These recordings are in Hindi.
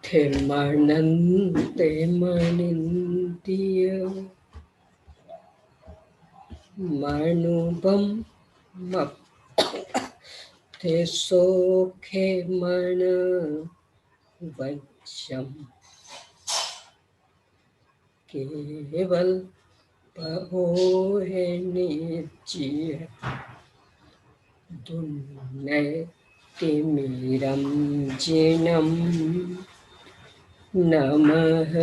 ते मनन्ते मनिन्द्रिय मनुबम ते सोखे मन वज्रम केवल पहो है निश्चय दुन्ने तिमिरम जिनम नमः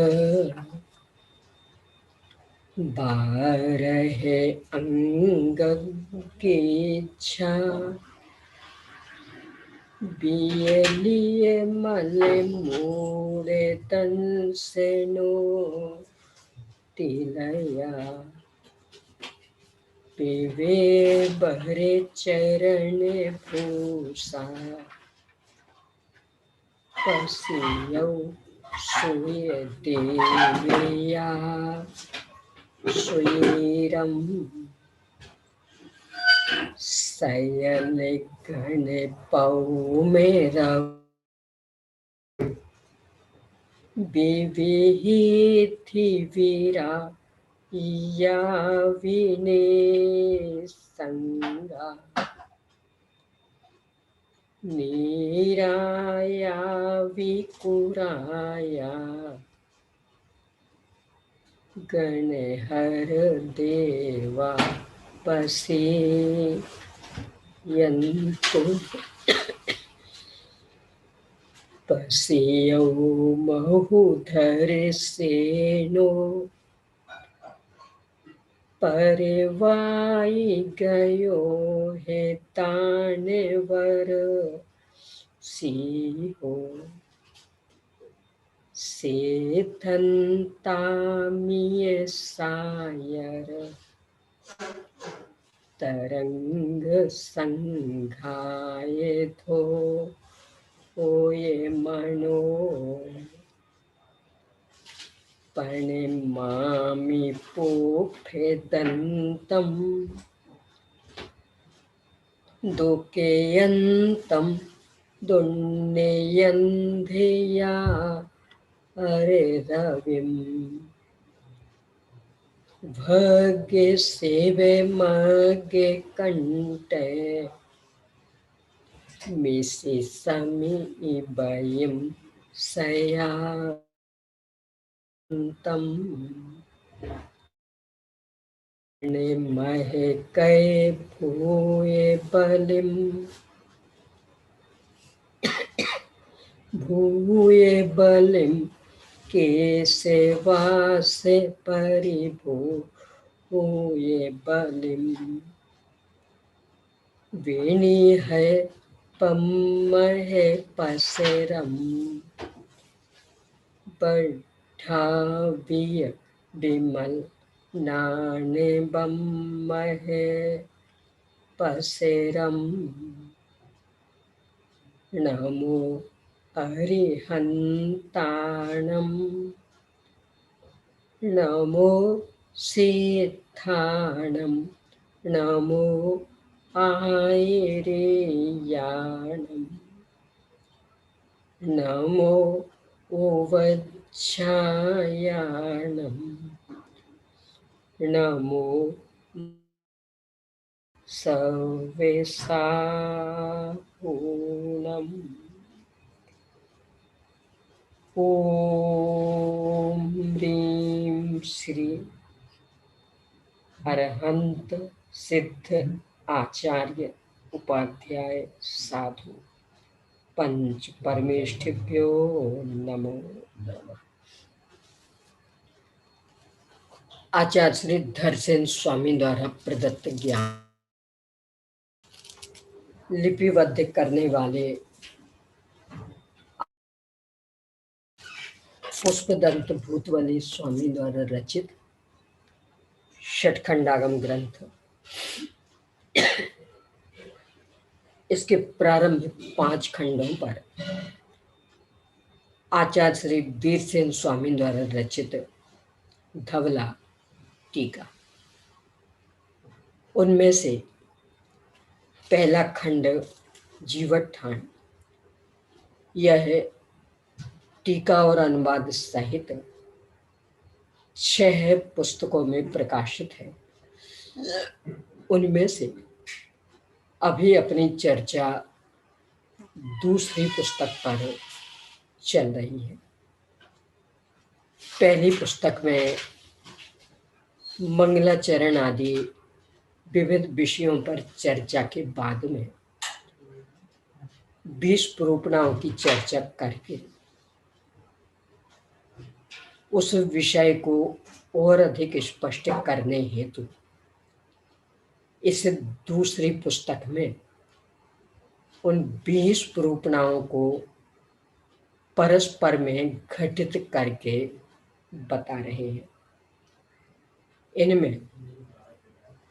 बारहे अंग की इच्छा बियलिए मले मूरे तन से नो तिलया पिवे बहरे चरण भूसा पसियौ सुय देवया सुयरम सयले गणे पौ मेरा विविहिति वीरा या विने संगा नीराया विकुराया गणहर देवा पसे यंतु पसियौ महुधर सेनो परवाई गयो है तानवर सिंहो सेथन्तामिय सायर तरंग संघाय थो ओये मनो पणिमामि पोफेदन्तं दुकेयन्तं दुन्नेयन्धिया अरे रविम भगे सेवे मगे कंटे मिसि समी इबयिम सयान्तं ने महे कै भूये बलिम भूये बलिम के सेवा से परिभू हुए बलिम वेणी है पम्महे पसेरम बढ़ाविय विमल नाने बम्महे पसेरम नमो अरिहंताणम नमो सिद्धाणम नमो आयरेयाणम नमो उवच्छायाणम नमो सवेसाहूणम ओम ह्रीं श्री अरहंत सिद्ध आचार्य उपाध्याय साधु पंच परमेष्ठिभ्यो नमो नमः। आचार्य श्री धरसेन स्वामी द्वारा प्रदत्त ज्ञान लिपिबद्ध करने वाले पुष्पदंत भूतवली स्वामी द्वारा रचित षटखंडागम ग्रंथ। इसके प्रारंभ 5 खंडों पर आचार्य श्री वीरसेन स्वामी द्वारा रचित धवला टीका। उनमें से पहला खंड जीवत्थान, यह टीका और अनुवाद सहित 6 पुस्तकों में प्रकाशित है। उनमें से अभी अपनी चर्चा दूसरी पुस्तक पर चल रही है। पहली पुस्तक में मंगलाचरण आदि विविध विषयों पर चर्चा के बाद में 20 प्रोपणाओं की चर्चा करके उस विषय को और अधिक स्पष्ट करने हेतु इस दूसरी पुस्तक में उन 20 प्रोपणाओं को परस्पर में घटित करके बता रहे हैं। इनमें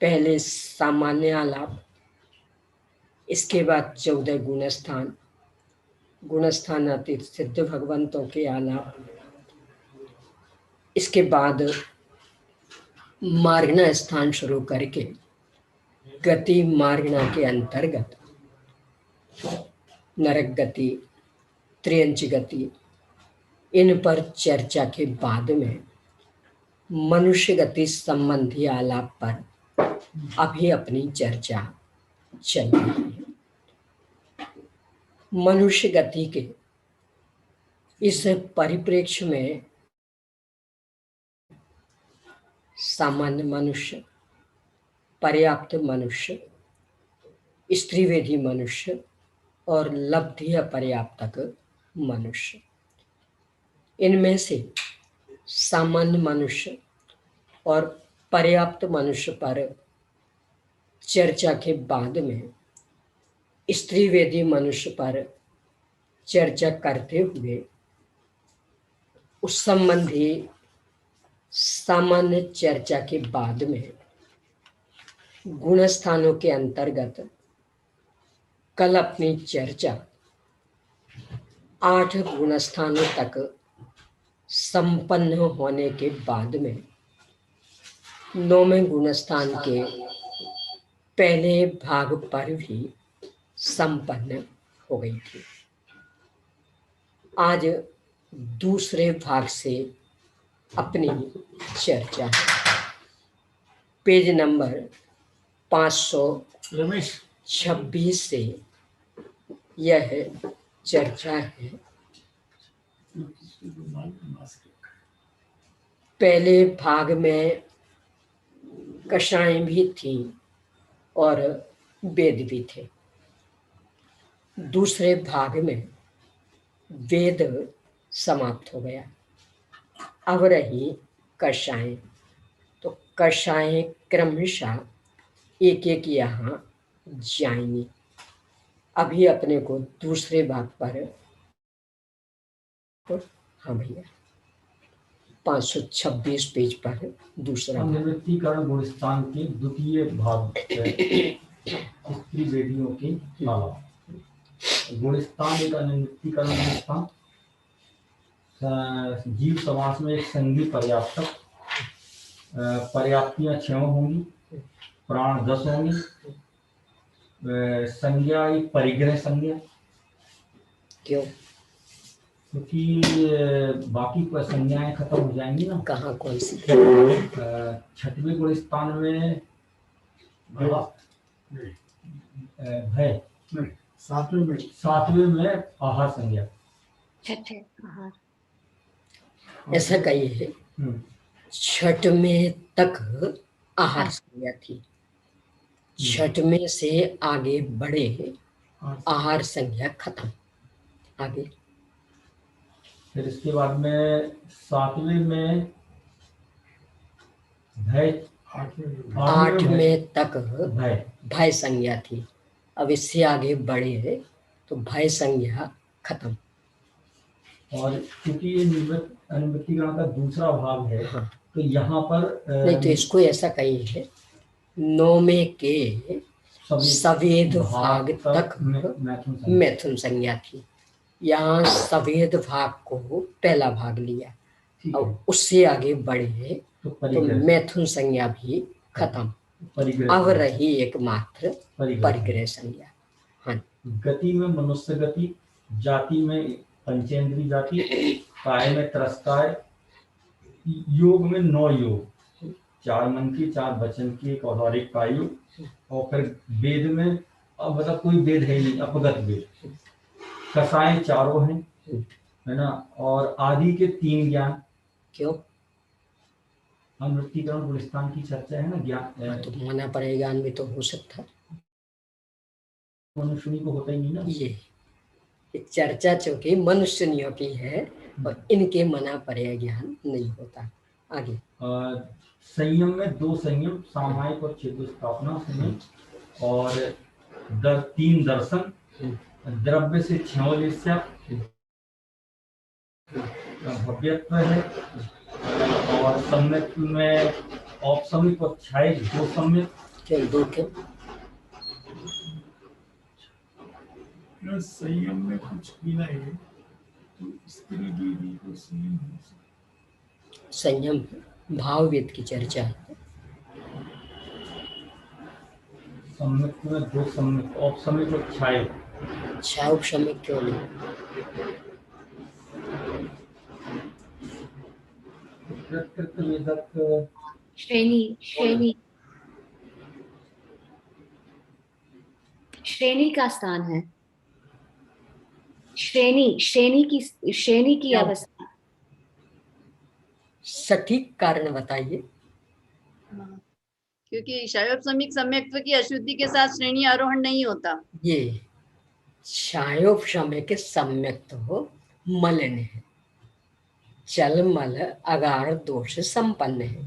पहले सामान्य आलाप, इसके बाद 14 गुणस्थान, गुणस्थानातीत सिद्ध भगवंतों के आलाप, इसके बाद मार्गना स्थान शुरू करके गति मार्गना के अंतर्गत नरक गति, त्रियंच गति, इन पर चर्चा के बाद में मनुष्य गति संबंधी आलाप पर अभी अपनी चर्चा चल रही है। मनुष्य गति के इस परिप्रेक्ष्य में सामान्य मनुष्य, पर्याप्त मनुष्य, स्त्रीवेदी मनुष्य और लब्धि पर्याप्तक मनुष्य, इनमें से सामान्य मनुष्य और पर्याप्त मनुष्य पर चर्चा के बाद में स्त्रीवेदी मनुष्य पर चर्चा करते हुए उस संबंधी सामान्य चर्चा के बाद में गुणस्थानों के अंतर्गत कल अपनी चर्चा 8 गुणस्थानों तक संपन्न होने के बाद में 9वें गुणस्थान के पहले भाग पर भी संपन्न हो गई थी। आज दूसरे भाग से अपनी चर्चा है। पेज नंबर 526 से यह चर्चा है। पहले भाग में कषाएं भी थी और वेद भी थे। दूसरे भाग में वेद समाप्त हो गया, अब रही कषाएं। तो कषाएं क्रमशः एक एक यहाँ जाएंगी। अभी अपने को दूसरे भाग पर, हाँ भैया, 526 पेज पर दूसरा निवृत्तीकरण गुणस्थान के द्वितीय भाग स्त्री वेदियों के अलावा गुणस्थान एक अनिवृत्तीकरण गुणस्थान। जीव समास में एक संगी पर्याप्तक, पर्याप्तियां 6 होंगी, प्राण 10 होंगी, संज्ञा एक परिग्रह संज्ञा। क्यों? क्योंकि बाकी संज्ञाएं खत्म हो जाएंगी ना। कहाँ, कौन सी? 6वें गुणस्थान में भय, 7वें में आहार संज्ञा। ऐसा कहिए 6वें तक आहार संज्ञा थी, 6वें से आगे बढ़े आहार संज्ञा खत्म। आगे फिर इसके बाद में 7वें में भय, 8वें तक भय संज्ञा थी। अब इससे आगे बढ़े तो भय संज्ञा खत्म। और क्योंकि ये अनिवृत्तीकरण का दूसरा भाग है, हाँ। तो यहाँ पर नहीं, तो इसको ऐसा कहिए 9वें के सवेद भाग तक मैथुन संज्ञा थी। यहाँ सवेद भाग को पहला भाग लिया और उससे आगे बढ़े तो मैथुन संज्ञा भी खत्म। अब रही एकमात्र परिग्रह संज्ञा। हाँ। गति में मनुष्य गति, जाति में पंचेंद्री जाति, काय में तिरस्कार, योग में 9 योग, 4 मन के, 4 वचन के, एक और एक काय योग, और फिर वेद में अब मतलब कोई वेद है नहीं, अपगत वेद, कसाएं चारों हैं, है ना, और आदि के 3 ज्ञान। क्यों? अनुवृत्तिकरण गुलिस्तान की चर्चा है ना, ज्ञान तो मना परे ज्ञान भी तो हो सकता है, मनुष्य को होता ही नहीं ना। ये चर्चा चूंकि मनुष्यों की है और इनके मना परे ज्ञान नहीं होता। आगे संयम में 2 संयम, सामायिक और चेतुस्थापना संयम, और 3 दर्शन, द्रव्य से 6 लेस्या, भव्यत्व है, और सम्यक में औपसमिक और छाय 2 सम्यक। क्यों 2 क्यों? संयम में कुछ पीना है तो स्त्री देवी को संयम हो सकता। संयम भाववेद की चर्चा है। सम्यक में 2 सम्यक, औपसमिक और छाय। क्षाउपशमिक क्यों नहीं? श्रेणी श्रेणी श्रेणी का स्थान है, श्रेणी की अवस्था। सटीक कारण बताइए। क्योंकि क्षयोपशमिक सम्यक्त्व की अशुद्धि के साथ श्रेणी आरोहण नहीं होता। ये क्षयोपशमिक सम्यक्त्व मलिन है, चल मल अगार दोष संपन्न है।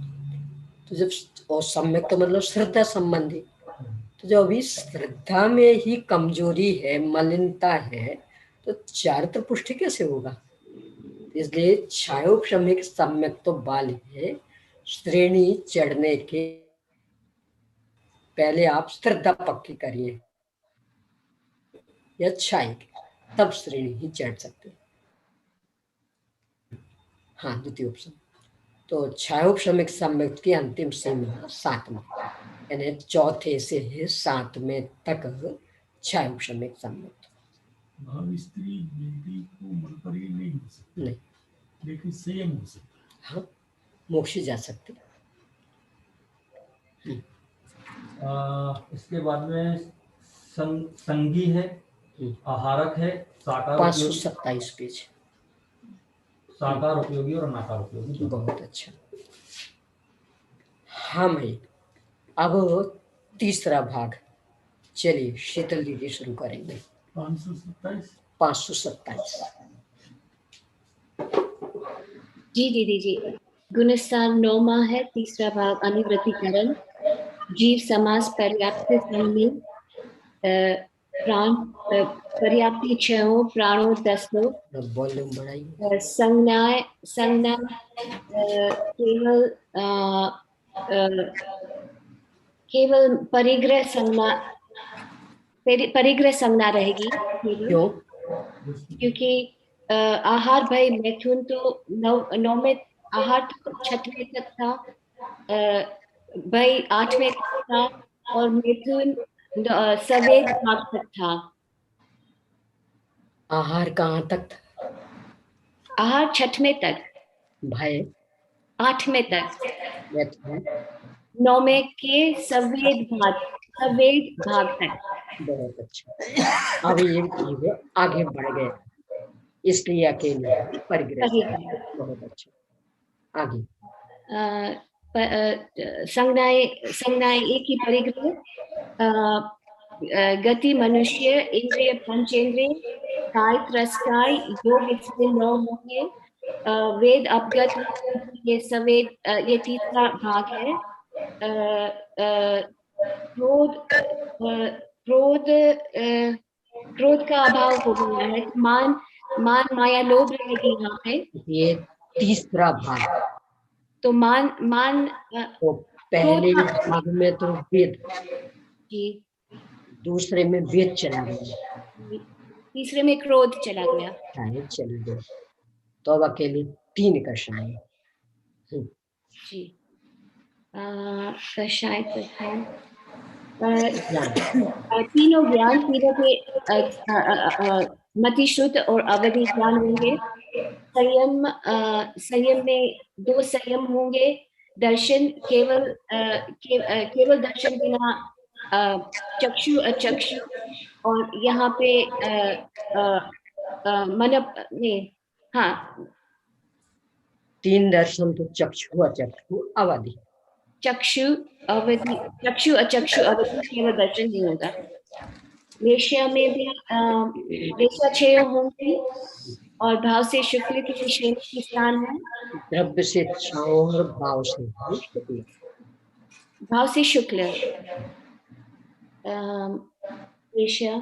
तो जब और सम्यक तो मतलब श्रद्धा संबंधी, तो जब अभी श्रद्धा में ही कमजोरी है, मलिनता है, तो चारित्र पुष्टि कैसे होगा? इसलिए क्षयोपशमिक सम्यक तो बाल है, श्रेणी चढ़ने के पहले आप श्रद्धा पक्की करिए या छाई, तब श्रेणी ही चढ़ सकते। हाँ, द्वितीय ऑप्शन। तो क्षयोपशमिक सम्यक की अंतिम सीमा 7वां, यानी चौथे से 7वें तक क्षयोपशमिक सम्यक। भाव स्त्री देवी को मन पर ही नहीं हो सकती, नहीं, लेकिन संयम हो सकता। हाँ, मोक्ष जा सकते। इसके बाद में संगी है, आहारक है, साकार 527 पेज। साकार उपयोगी और अनाकार उपयोगी। बहुत अच्छा। हाँ भाई, अब तीसरा भाग, चलिए शीतल दीदी शुरू करेंगे। 527। जी दीदी जी, गुणस्थान 9वां है, तीसरा भाग अनुवृत्तिकरण। जीव समास पर्याप्त संज्ञा, प्राण पर्याप्ति 6 प्राणों 10। वॉल्यूम बढ़ाइए। संज्ञा केवल परिग्रह संज्ञा रहेगी। क्यों? क्योंकि आहार भाई मैथुन तो 9 में, आहार तो 6वें तक था, भाई 8वें तक था, और मैथुन सवेद भाग तक था। आहार कहाँ तक था? आहार 6वें तक, भाई 8वें तक, मैथुन 9वें के सवेद भाग तक। बहुत अच्छा। अब ये जीव आगे बढ़ गए, इसलिए अकेले परिग्रह। बहुत अच्छा। आगे संज्ञाएं एक ही परिग्रह, गति मनुष्य, इंद्रिय पंचेंद्रिय, काय त्रस्काय, योग इसमें 9 होंगे, वेद अपगत, ये सवेद, ये तीसरा भाग है। क्रोध का अभाव हो गया है, मान माया लोभ रहेगी यहाँ पे। ये तीसरा भाग। तो तो पहले भाग में तो वेद, जी, दूसरे में वेद चला गया, तीसरे में क्रोध चला गया। चला गया, तो अब अकेले 3 कषाय। जी, कषाय तीनों ज्ञान, तीनों के मतिश्रुत और अवधि ज्ञान होंगे। संयम में 2 संयम होंगे। दर्शन केवल दर्शन बिना चक्षु अचक्षु, और यहाँ पे मन नहीं, हाँ, 3 दर्शन तो चक्षु अचक्षु अवधि। चक्षु अचक्षु अवधि केवल दर्शन नहीं होगा। वेश्या में भी वेश्या 6 होंगी और भाव से शुक्ल की श्रेणी स्थान है। द्रव्य से और भाव से शुक्ल। भाव से शुक्ल वेश्या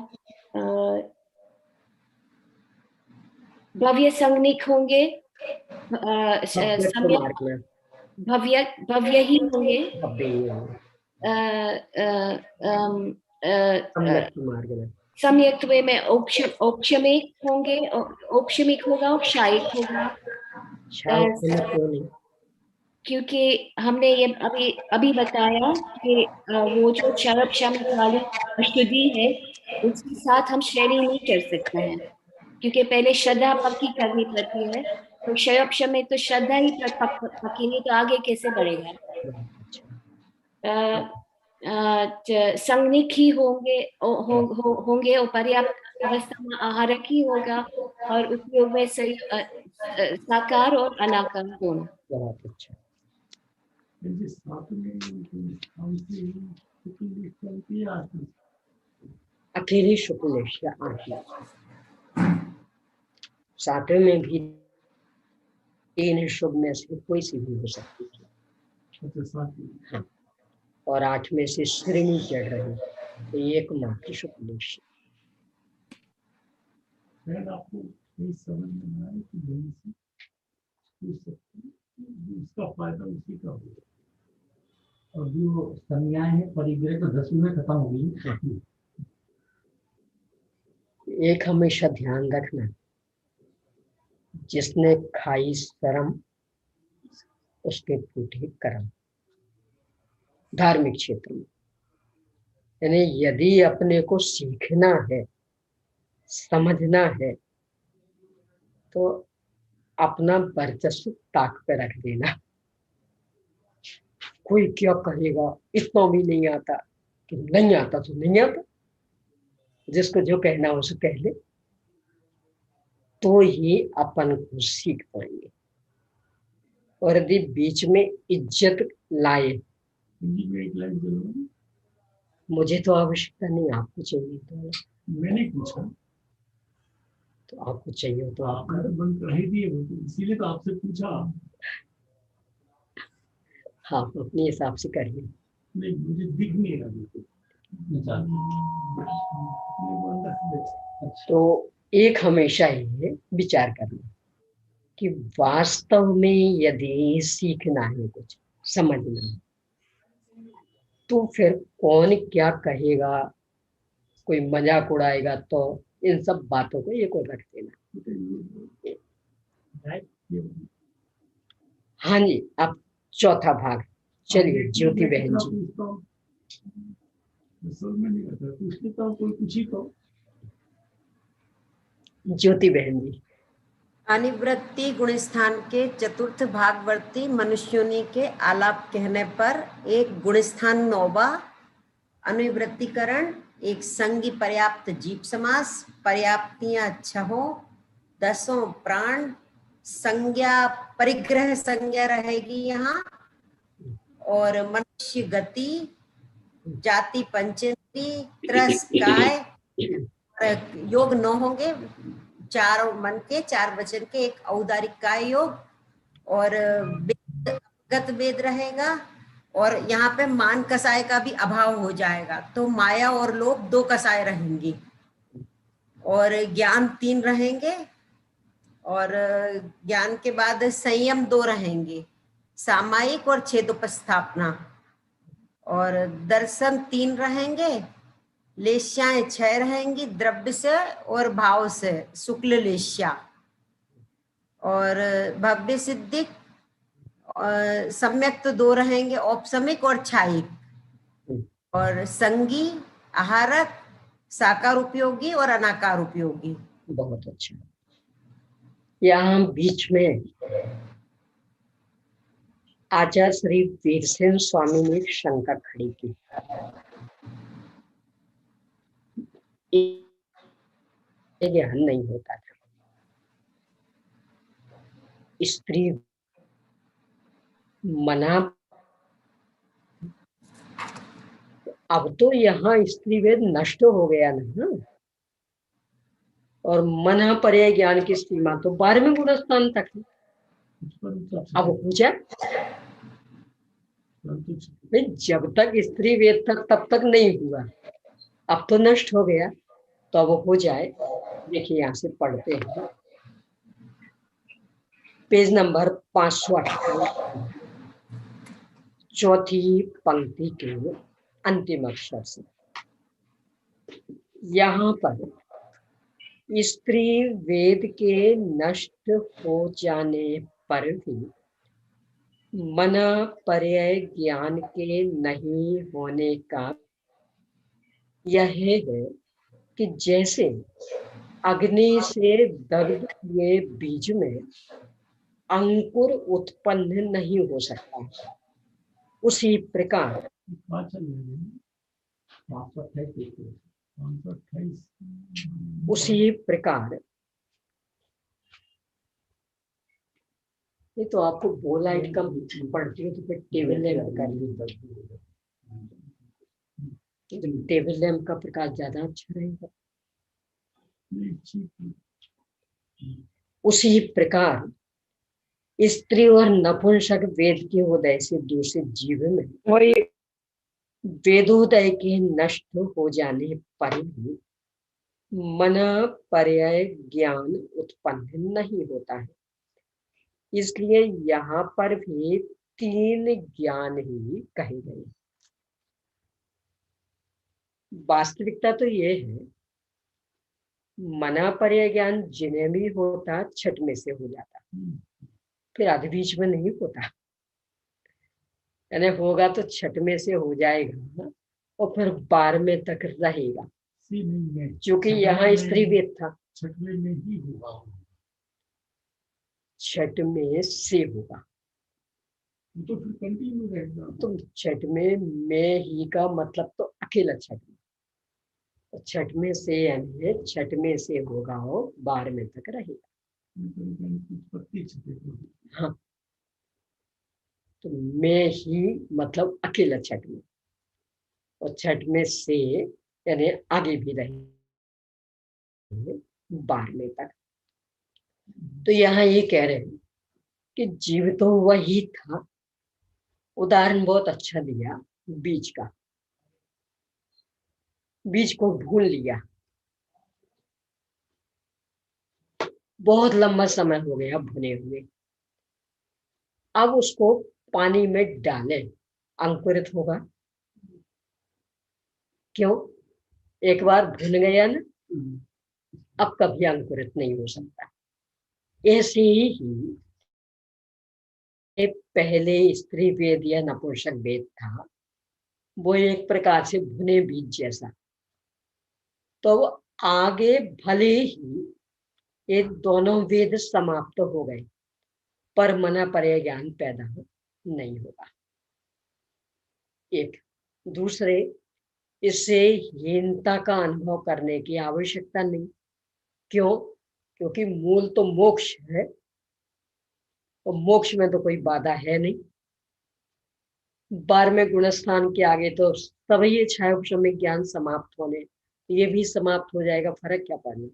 भव्य संगनिक होंगे। भव्य ही होंगे। सम्यक में औक्षमिक होंगे। औक्षमिक होगा और क्षायिक होगा। क्योंकि हमने ये अभी बताया कि वो जो क्षमिक वाली अशुद्धि है, उसके साथ हम श्रेणी नहीं कर सकते हैं, क्योंकि पहले श्रद्धा पक्की करनी पड़ती है। तो क्षय में तो श्रद्धा ही पक्की नहीं, तो आगे कैसे बढ़ेगा। संगनिक ही होंगे और पर्याप्त अवस्था में आहारक ही होगा, और उपयोग में साकार और अनाकार दोनों। बहुत अच्छा। अकेली शुक्लेश्या आठवीं, 7वें में भी 3 शुभ में से कोई सी भी हो सकती है। हाँ, और 8 में से श्रेणी चढ़ रही तो एकमात्र शुक्लेश्या। आपको समझ में आए कि उसका फायदा उसी का होगा, और जो संज्ञाएं हैं परिग्रह तो 10 में खत्म हो गई। एक हमेशा ध्यान रखना, जिसने खाई शर्म उसके फूटे कर्म। धार्मिक क्षेत्र में यानी यदि अपने को सीखना है, समझना है, तो अपना वर्चस्व ताक पे रख देना। कोई क्या कहेगा, इतना भी नहीं आता, कि नहीं आता तो नहीं आता, जिसको जो कहना उसे कह ले, तो ही अपन को सीख पाएंगे। और यदि बीच में इज्जत लाए, मुझे तो आवश्यकता नहीं, आपको चाहिए तो मैंने पूछा, तो आपको चाहिए तो आप बंद कर ही दिए, इसीलिए तो आपसे पूछा। हाँ, अपने हिसाब से करिए। नहीं, मुझे दिख नहीं रहा। तो एक हमेशा ये विचार करना कि वास्तव में यदि सीखना है, कुछ समझना है, तो फिर कौन क्या कहेगा, कोई मजाक उड़ाएगा, तो इन सब बातों को एक और रख देना। हाँ जी, अब चौथा भाग चलिए। ज्योति बहन जी, ज्योति बहन जी। अनिवृत्ति गुणस्थान के चतुर्थ भागवर्ती मनुष्यों के आलाप कहने पर एक गुणस्थान 9वां अनुवृत्तिकरण, एक संगी पर्याप्त जीव समास, पर्याप्तियां 6, 10 प्राण, संज्ञा परिग्रह संज्ञा रहेगी यहाँ, और मनुष्य गति, जाति पंचेंद्री, त्रस्काय, योग 9 होंगे, 4 मन के, 4 वचन के, एक औदारिक काय योग, और गत वेद रहेगा। और यहाँ पे मान कसाय का भी अभाव हो जाएगा, तो माया और लोभ 2 कसाय रहेंगी, और ज्ञान 3 रहेंगे, और ज्ञान के बाद संयम 2 रहेंगे, सामायिक और छेदोपस्थापना, और दर्शन 3 रहेंगे, लेश्याएं 6 रहेंगी, द्रव्य से और भाव से शुक्ल लेश्या, और भव्य सिद्धिक सम्यक तो 2 रहेंगे, औपसमिक और छायिक, और संगी, आहारक, साकार उपयोगी और अनाकार उपयोगी। बहुत अच्छा। यहाँ बीच में आचार्य श्री वीरसेन स्वामी ने एक शंका खड़ी की। ये ज्ञान नहीं होता था, स्त्री मना। अब तो यहाँ स्त्री वेद नष्ट हो गया ना, और मना पर्याय ज्ञान की सीमा तो 12वें गुणस्थान तक है। अब हो जाए, जब तक स्त्री वेद तक तब तक नहीं हुआ, अब तो नष्ट हो गया, तो अब हो जाए। देखिए यहाँ से पढ़ते हैं, पेज नंबर 528, चौथी पंक्ति के अंतिम अक्षर से। यहाँ पर स्त्री वेद के नष्ट हो जाने पर भी मना पर्याय ज्ञान के नहीं होने का यह है कि जैसे अग्नि से दग्ध हुए बीज में अंकुर उत्पन्न नहीं हो सकता, उसी प्रकार ये तो आपको बो लाइट कम पड़ती है, तो फिर टेबल लैंप करनी पड़ती है, तो टेबल लैंप का प्रकाश ज्यादा अच्छा रहेगा। उसी प्रकार स्त्री और नपुंसक वेद के उदय से दूषित जीव में वेदोदय के नष्ट हो जाने पर भी मना पर्याय ज्ञान उत्पन्न नहीं होता है। इसलिए यहाँ पर भी 3 ज्ञान ही कहे गए। वास्तविकता तो ये है, मना पर्याय ज्ञान जिन्हें भी होता छठ में से हो जाता, फिर आधे बीच में नहीं होता। यानी होगा तो छठ में से हो जाएगा और फिर 12वें तक रहेगा, क्योंकि यहाँ स्त्री वेद था। छठ में ही होगा, छठ में से होगा तो फिर कंटिन्यू रहेगा। तो छठ में ही का मतलब तो अकेला छठ में, तो छठ में से यानी छठ में से होगा और 12वें तक रहेगा। हाँ, तो में ही मतलब अकेला छठ में, और छठ में से यानी आगे भी रहे 12वें तक। तो यहाँ ये कह रहे हैं कि जीव तो वही था। उदाहरण बहुत अच्छा दिया, बीज का। बीज को भून लिया, बहुत लंबा समय हो गया भुने हुए, अब उसको पानी में डालें, अंकुरित होगा? क्यों? एक बार भुन गया ना, अब कभी अंकुरित नहीं हो सकता। ऐसे ही पहले स्त्री वेद या नपुंसक वेद था, वो एक प्रकार से भुने बीज जैसा। तो आगे भले ही ये दोनों वेद समाप्त हो गए, पर मना पर्याय ज्ञान पैदा नहीं होगा। एक दूसरे, इससे हीनता का अनुभव करने की आवश्यकता नहीं। क्यों? क्योंकि मूल तो मोक्ष है, और मोक्ष में तो कोई बाधा है नहीं। 12वें गुणस्थान के आगे तो सभी इच्छाएं उपशमिक ज्ञान समाप्त होने, ये भी समाप्त हो जाएगा, फर्क क्या पड़ना,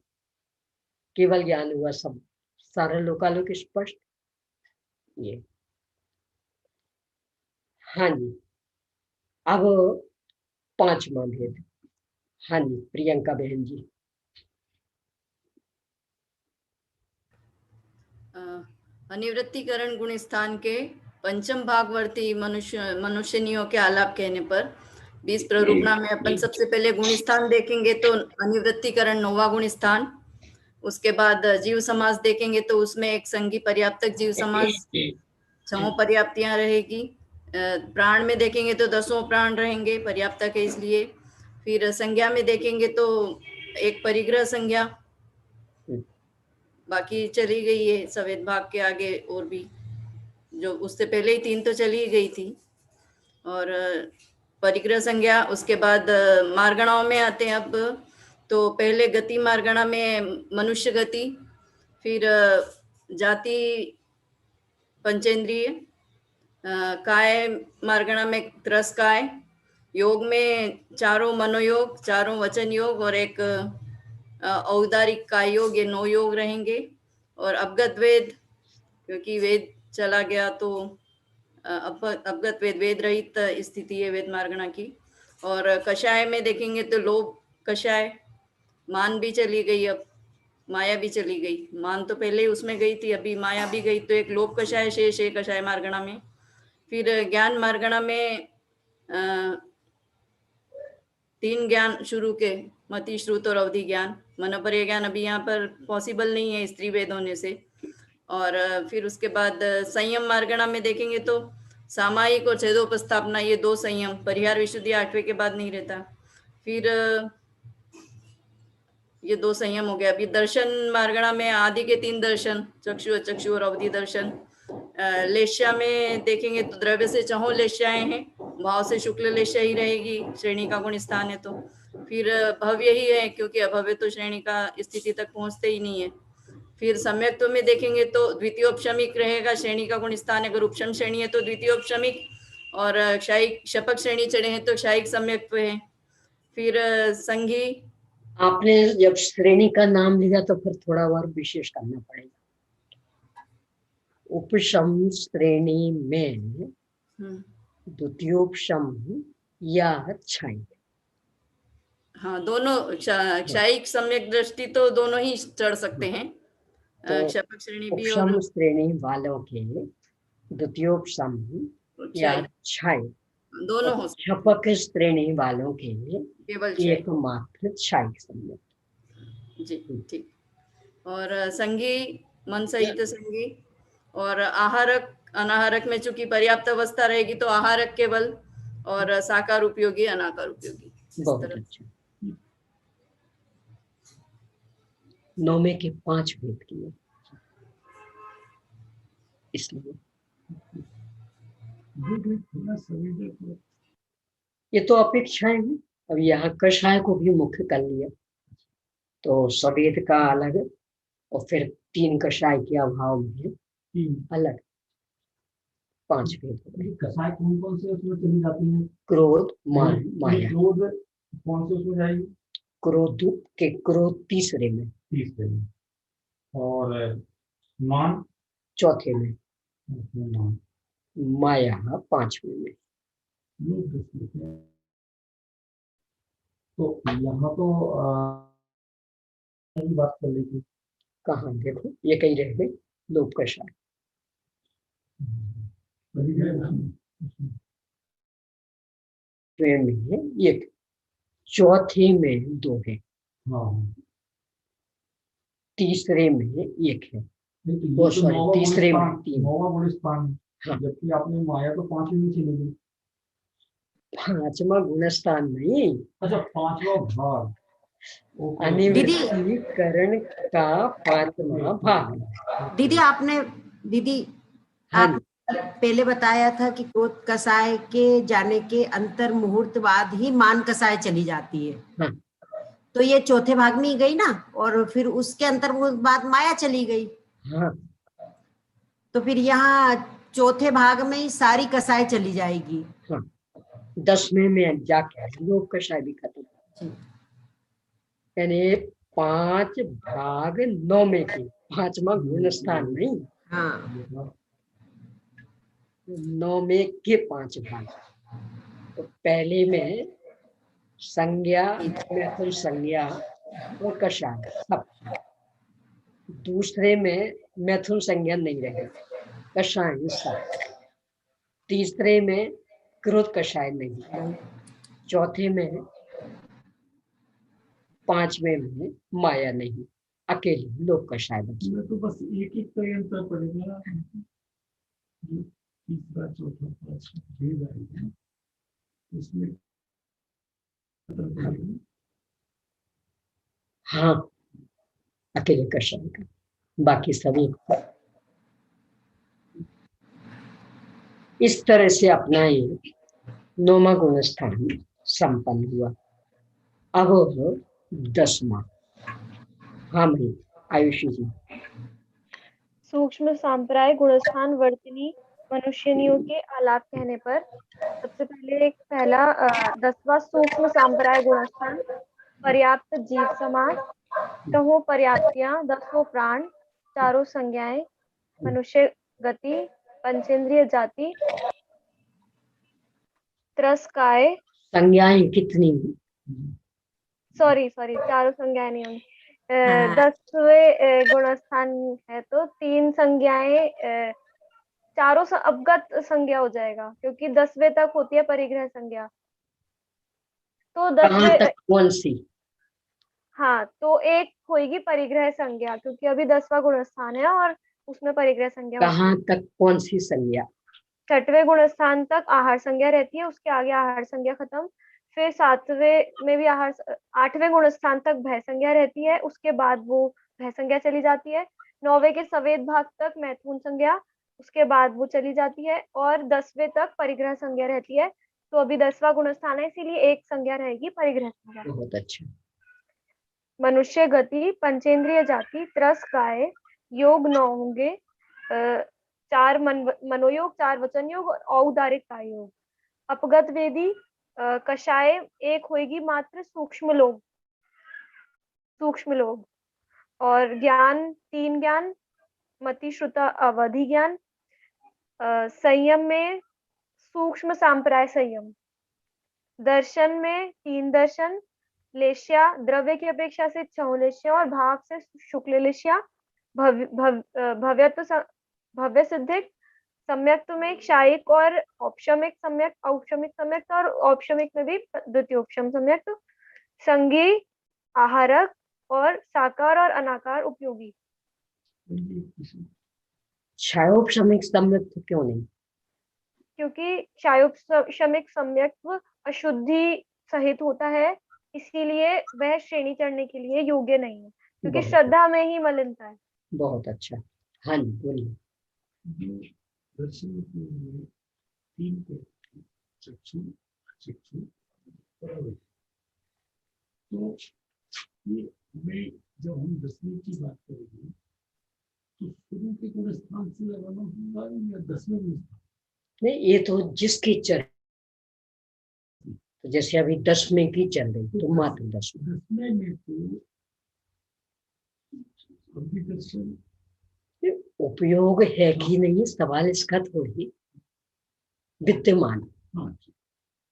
केवल ज्ञान हुआ, सब सारा लोकालोक स्पष्ट। ये हाँ जी, अब 5वां भेद। हाँ जी, प्रियंका बहन जी। अनिवृत्तिकरण गुण स्थान के पंचम भागवर्ती मनुष्यनियों के आलाप कहने पर 20 प्ररूपणा में अपन सबसे पहले गुण स्थान देखेंगे तो अनिवृत्तिकरण 9वां गुण स्थान, उसके बाद जीव समास देखेंगे तो उसमें एक संगी पर्याप्तक जीव समास 6 पर्याप्तियां रहेगी, प्राण में देखेंगे तो 10 प्राण रहेंगे पर्याप्ता के, इसलिए। फिर संज्ञा में देखेंगे तो एक परिग्रह संज्ञा, बाकी चली गई है सवेद भाग के आगे, और भी जो उससे पहले ही 3 तो चली गई थी। और परिग्रह संज्ञा, उसके बाद मार्गणाओं में आते हैं अब। तो पहले गति मार्गणा में मनुष्य गति, फिर जाति पंचेंद्रिय, काय मार्गणा में त्रस काय, योग में 4 मनोयोग, 4 वचन योग और एक औदारिक काय योग, ये 9 योग रहेंगे। और अवगत वेद, क्योंकि वेद चला गया तो अवगत वेद, वेद रहित स्थिति है वेद मार्गणा की। और कषाय में देखेंगे तो लोभ कषाय, मान भी चली गई, अब माया भी चली गई। मान तो पहले ही उसमें गई थी, अभी माया भी गई, तो एक लोभ कषाय शेष है कषाय मार्गणा में। फिर ज्ञान मार्गणा में 3 ज्ञान शुरू के, मति श्रुत और अवधि ज्ञान। मनोपर्य ज्ञान अभी यहाँ पर पॉसिबल नहीं है स्त्री वेद होने से। और फिर उसके बाद संयम मार्गणा में देखेंगे तो सामायिक और छेदोपस्थापना, ये 2 संयम, परिहार विशुद्धि 8वें के बाद नहीं रहता। फिर ये 2 संयम हो गया। अभी दर्शन मार्गणा में आदि के 3 दर्शन, चक्षु अचक्षु और अवधि दर्शन। लेश्या में देखेंगे तो द्रव्य से 4 लेश्याएं हैं, भाव से शुक्ल लेश्या ही रहेगी, श्रेणी का गुण स्थान है तो। फिर भव्य ही है, क्योंकि अभव्य तो श्रेणी का स्थिति तक पहुंचते ही नहीं है। फिर सम्यक्त्व में देखेंगे तो द्वितीयोपशमिक रहेगा, श्रेणी का गुण स्थान। अगर उपशम श्रेणी है तो द्वितीयोपशमिक, और क्षायिक शपक श्रेणी चढ़े हैं तो क्षायिक सम्यक्त्व है। फिर संघी, आपने जब श्रेणी का नाम लिया तो फिर थोड़ा और विशेष करना पड़ेगा। उपशम श्रेणी में द्वितीयोपशम या क्षय, हाँ दोनों, क्षायिक सम्यक दृष्टि तो दोनों ही चढ़ सकते हैं, तो क्षपक श्रेणी भी उपशम और श्रेणी वालों के द्वितीयोपशम या क्षय, दोनों हो सकते क्षपक श्रेणी वालों के केवल एकमात्र क्षय सम्यक। जी ठीक। और संगी, मन सहित संगी। और आहारक अनाहारक में चूंकि पर्याप्त अवस्था रहेगी तो आहारक केवल, और साकार उपयोगी अनाकार उपयोगी। बहुत अच्छा। 9 में के 5 भेद किए, इसलिए ये तो अपेक्षाएं हैं। अब यहाँ कषाय को भी मुख्य कर लिया तो सवेद का अलग, और फिर 3 कषाय के अभाव में अलग 5 भेद। कषाय कौन कौन से उसमें चली जाती है? क्रोध, मान, माया। क्रोध कौन से उसमें जाएगी? क्रोध तीसरे में, और मान चौथे में, माया 5वें में। तो यहाँ तो बात कर ली थी, कहाँ देखो ये कहीं रह गए, लोभ कषाय। में एक, चौथे में 2 है, तीसरे में 1 है, वो सॉरी तीसरे में 3। हाँ। जबकि आपने माया तो 5 में चली गई। 5वां गुणस्थान नहीं, अच्छा 5वां भाग, अनिवृत्तीकरण का 5वां भाग। दीदी आप पहले बताया था कि क्रोध कषाय के जाने के अंतर मुहूर्त बाद ही मान कषाय चली जाती है। हाँ। तो ये चौथे भाग में ही गई ना, और फिर उसके अंतर मुहूर्त बाद माया चली गई। हाँ। तो फिर यहाँ चौथे भाग में ही सारी कषाय चली जाएगी। हाँ। 10वें में जाके लोभ कषाय भी खत्म, यानी 5 भाग 9 में के 5वां गुणस्थान नहीं। हाँ। 9 में के 5 भाग। तो पहले में संज्ञा, मैथुन संज्ञा और कषाय सब। दूसरे में मैथुन संज्ञा नहीं रहेगा, कषाय सब। तीसरे में क्रोध कषाय नहीं। चौथे में, 5वें में माया नहीं, अकेले लोभ कषाय बचे। तो बस एक ही अंतर पड़ेगा, तीसरा चौथा पांचवा भेद आएगा उसमें हाँ, अकेले कृष्ण का, बाकी सभी। इस तरह से अपना ये 9वां गुण स्थान संपन्न हुआ। अब 10वां। हाँ भाई आयुषी जी। सूक्ष्म सांप्राय गुणस्थान वर्तनी मनुष्यनियों के आलाप कहने पर सबसे पहले एक पहला 10वां सूक्ष्म सांप्राय गुणस्थान पर्याप्त जीव समास, कहो पर्याप्तियां, 10 प्राण, 4 संज्ञाएं, मनुष्य गति, पंचेंद्रिय जाति, त्रस्काय, संज्ञाएं कितनी? सॉरी 4 संज्ञाएं नहीं होंगी। 10वें गुणस्थान है तो 3 संज्ञाएं, चारों अपगत संज्ञा हो जाएगा क्योंकि 10वें तक होती है परिग्रह संज्ञा। तो कहाँ 10वें, तक कौन सी? हाँ तो एक होगी परिग्रह संज्ञा क्योंकि अभी 10वां गुणस्थान है और उसमें परिग्रह संज्ञा होती है। कहाँ तक कौन सी संज्ञा? 6वें गुणस्थान तक आहार संज्ञा रहती है, उसके आगे आहार संज्ञा खत्म। फिर 7वें में भी आहार, 8वें गुणस्थान तक भय संज्ञा रहती है, उसके बाद वो भय संज्ञा चली जाती है। 9वें के सवेद भाग तक मैथुन संज्ञा, उसके बाद वो चली जाती है और 10वें तक परिग्रह संज्ञा रहती है। तो अभी 10वां गुणस्थान है इसीलिए एक संज्ञा रहेगी परिग्रह संज्ञा। बहुत अच्छा। मनुष्य गति, पंचेंद्रिय जाति, त्रस्काय, योग 9 होंगे, 4 मनोयोग, 4 वचन योग और औदारिक काय योग। अपगत वेदी, कषाय एक होगी मात्र सूक्ष्म लोग और ज्ञान 3 ज्ञान, मति श्रुता अवधि ज्ञान। संयम में सूक्ष्म सांप्राय संयम, दर्शन में 3 दर्शन, लेश्या द्रव्य की अपेक्षा से 6 लेश्या और भाव से शुक्ल लेश्या, भव्य सिद्धिक, सम्यक्त में क्षायिक और औपशमिक सम्यक्त, औपशमिक सम्यक्त और औपशमिक में भी द्वितीयोपशम सम्यक्त, संगी, आहारक और साकार और अनाकार उपयोगी। क्षयोपशमिक सम्यक्त क्यों नहीं? क्योंकि क्षयोपशमिक सम्यक्त अशुद्धि सहित होता है इसीलिए वह श्रेणी चढ़ने के लिए योग्य नहीं है क्योंकि श्रद्धा में ही मलिनता है। बहुत अच्छा। हाँ जी बोलिए। दर्शन के 3 पे चक्षु तो ये हमें जब हम 10वें की बात करेंगे तो शुरू के गुण स्थान से लगाना होगा या 10वें गुण स्थान? नहीं, ये तो जिसकी चल, तो जैसे अभी 10वें की चल रही तो मात्र 10वें में तो अवधि दर्शन उपयोग है कि नहीं, सवाल इसका थोड़ी विद्यमान। हाँ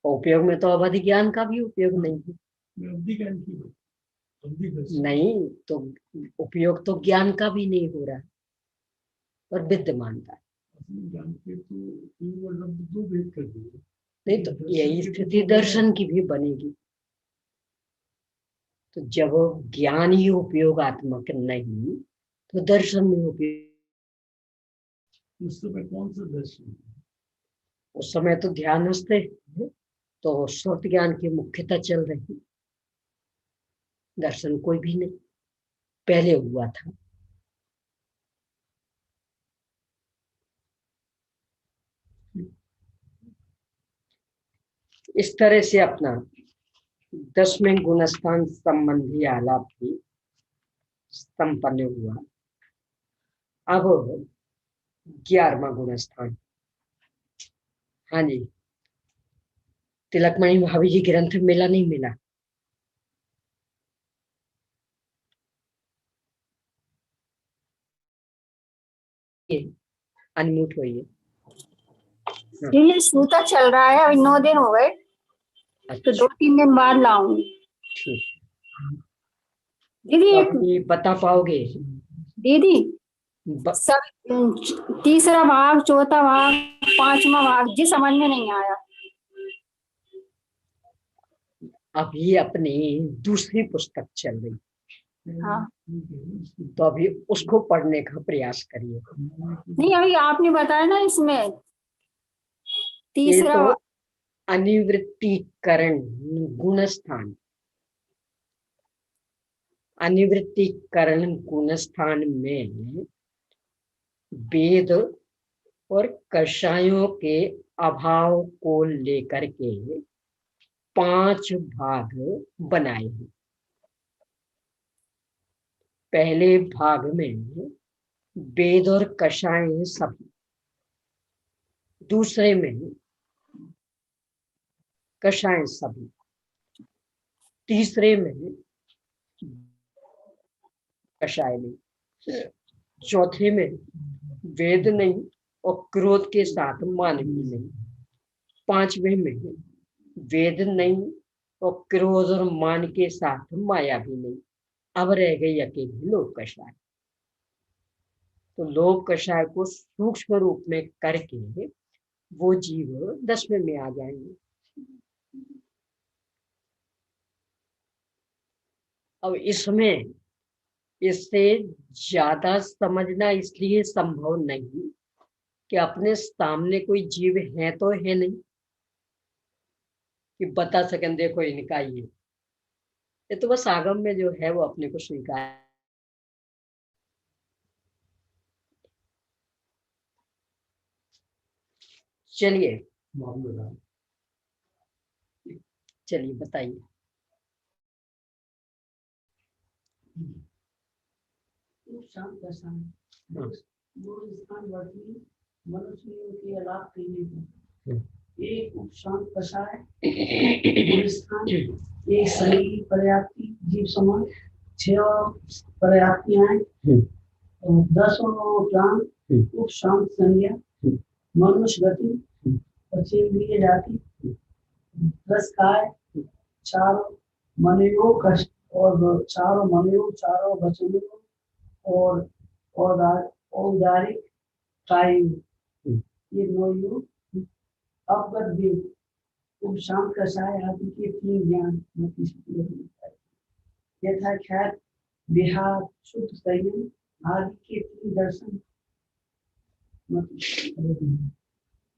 उपयोग में तो अवधि ज्ञान का भी उपयोग नहीं है। अवधि ज्ञान की बात, अवधि दर्शन नहीं तो उपयोग तो ज्ञान का भी नहीं हो रहा और विद्यमान का। ज्ञान के तो 2 भेद कर दिए। नहीं तो यही स्थिति दर्शन की भी बनेगी। तो जब ज्ञान ही उपयोगात्मक नहीं तो दर्शन में उपयोग, उस समय कौन सा दर्शन? उस समय तो ध्यानस्थ है तो श्रुत ज्ञान की मुख्यता चल रही, दर्शन कोई भी नहीं पहले हुआ था। इस तरह से अपना 10वें गुणस्थान संबंधी आलाप भी संपन्न हुआ। अब 11वां गुणस्थान। हाँ जी तिलकमणि भाभी जी ग्रंथ मिला नहीं मिला? अनम्यूट होइए। दीदी सूता चल रहा है, अभी 9 दिन हो गए तो 2-3 दिन बाद लाऊंगी। ठीक दीदी तो ये बता पाओगे? दीदी सब 3रा भाग, 4था भाग, 5वां भाग जी समझ में नहीं आया। अभी अपनी दूसरी पुस्तक चल रही, हाँ तो अभी उसको पढ़ने का प्रयास करिए। नहीं अभी आपने बताया ना इसमें ये तीसरा तो वाक अनिवृत्तीकरण गुणस्थान, अनिवृत्तीकरण गुणस्थान में वेद और कषायों के अभाव को लेकर के 5 भाग बनाए हैं। पहले भाग में वेद और कषाय सभी, दूसरे में कषाय सभी, तीसरे में कषाय नहीं, चौथे में वेद नहीं और क्रोध के साथ मान भी नहीं, पांचवें में वेद नहीं और क्रोध और मान के साथ माया भी नहीं। अब रह गई अकेली लोभ कषाय। तो लोभ कषाय को सूक्ष्म रूप में करके वो जीव 10वें में आ जाएंगे। अब इसमें इससे ज्यादा समझना इसलिए संभव नहीं कि अपने सामने कोई जीव है तो है नहीं कि बता सकें देखो इनका ये तो बस आगम में जो है वो अपने को स्वीकार। चलिए बताइए। मनुष्यों के अलाप करने पर एक उपशांत कषाय गुणस्थान, एक शरीर पर्याप्ति जीव समान, 6 पर्याप्तियां, 10 प्राण उपशांत संज्ञा, मनुष्य गति, 25 जाति, 10 काय, 4 मनोयोग और 4 मनोयोग, 4 वचनयोग और औदारिक काय, ये 9 योग। अवगत वेद, उपशांत कषाय आदि के 3 ज्ञान यथाख्यात विहार शुद्ध संयम आदि के 3 दर्शन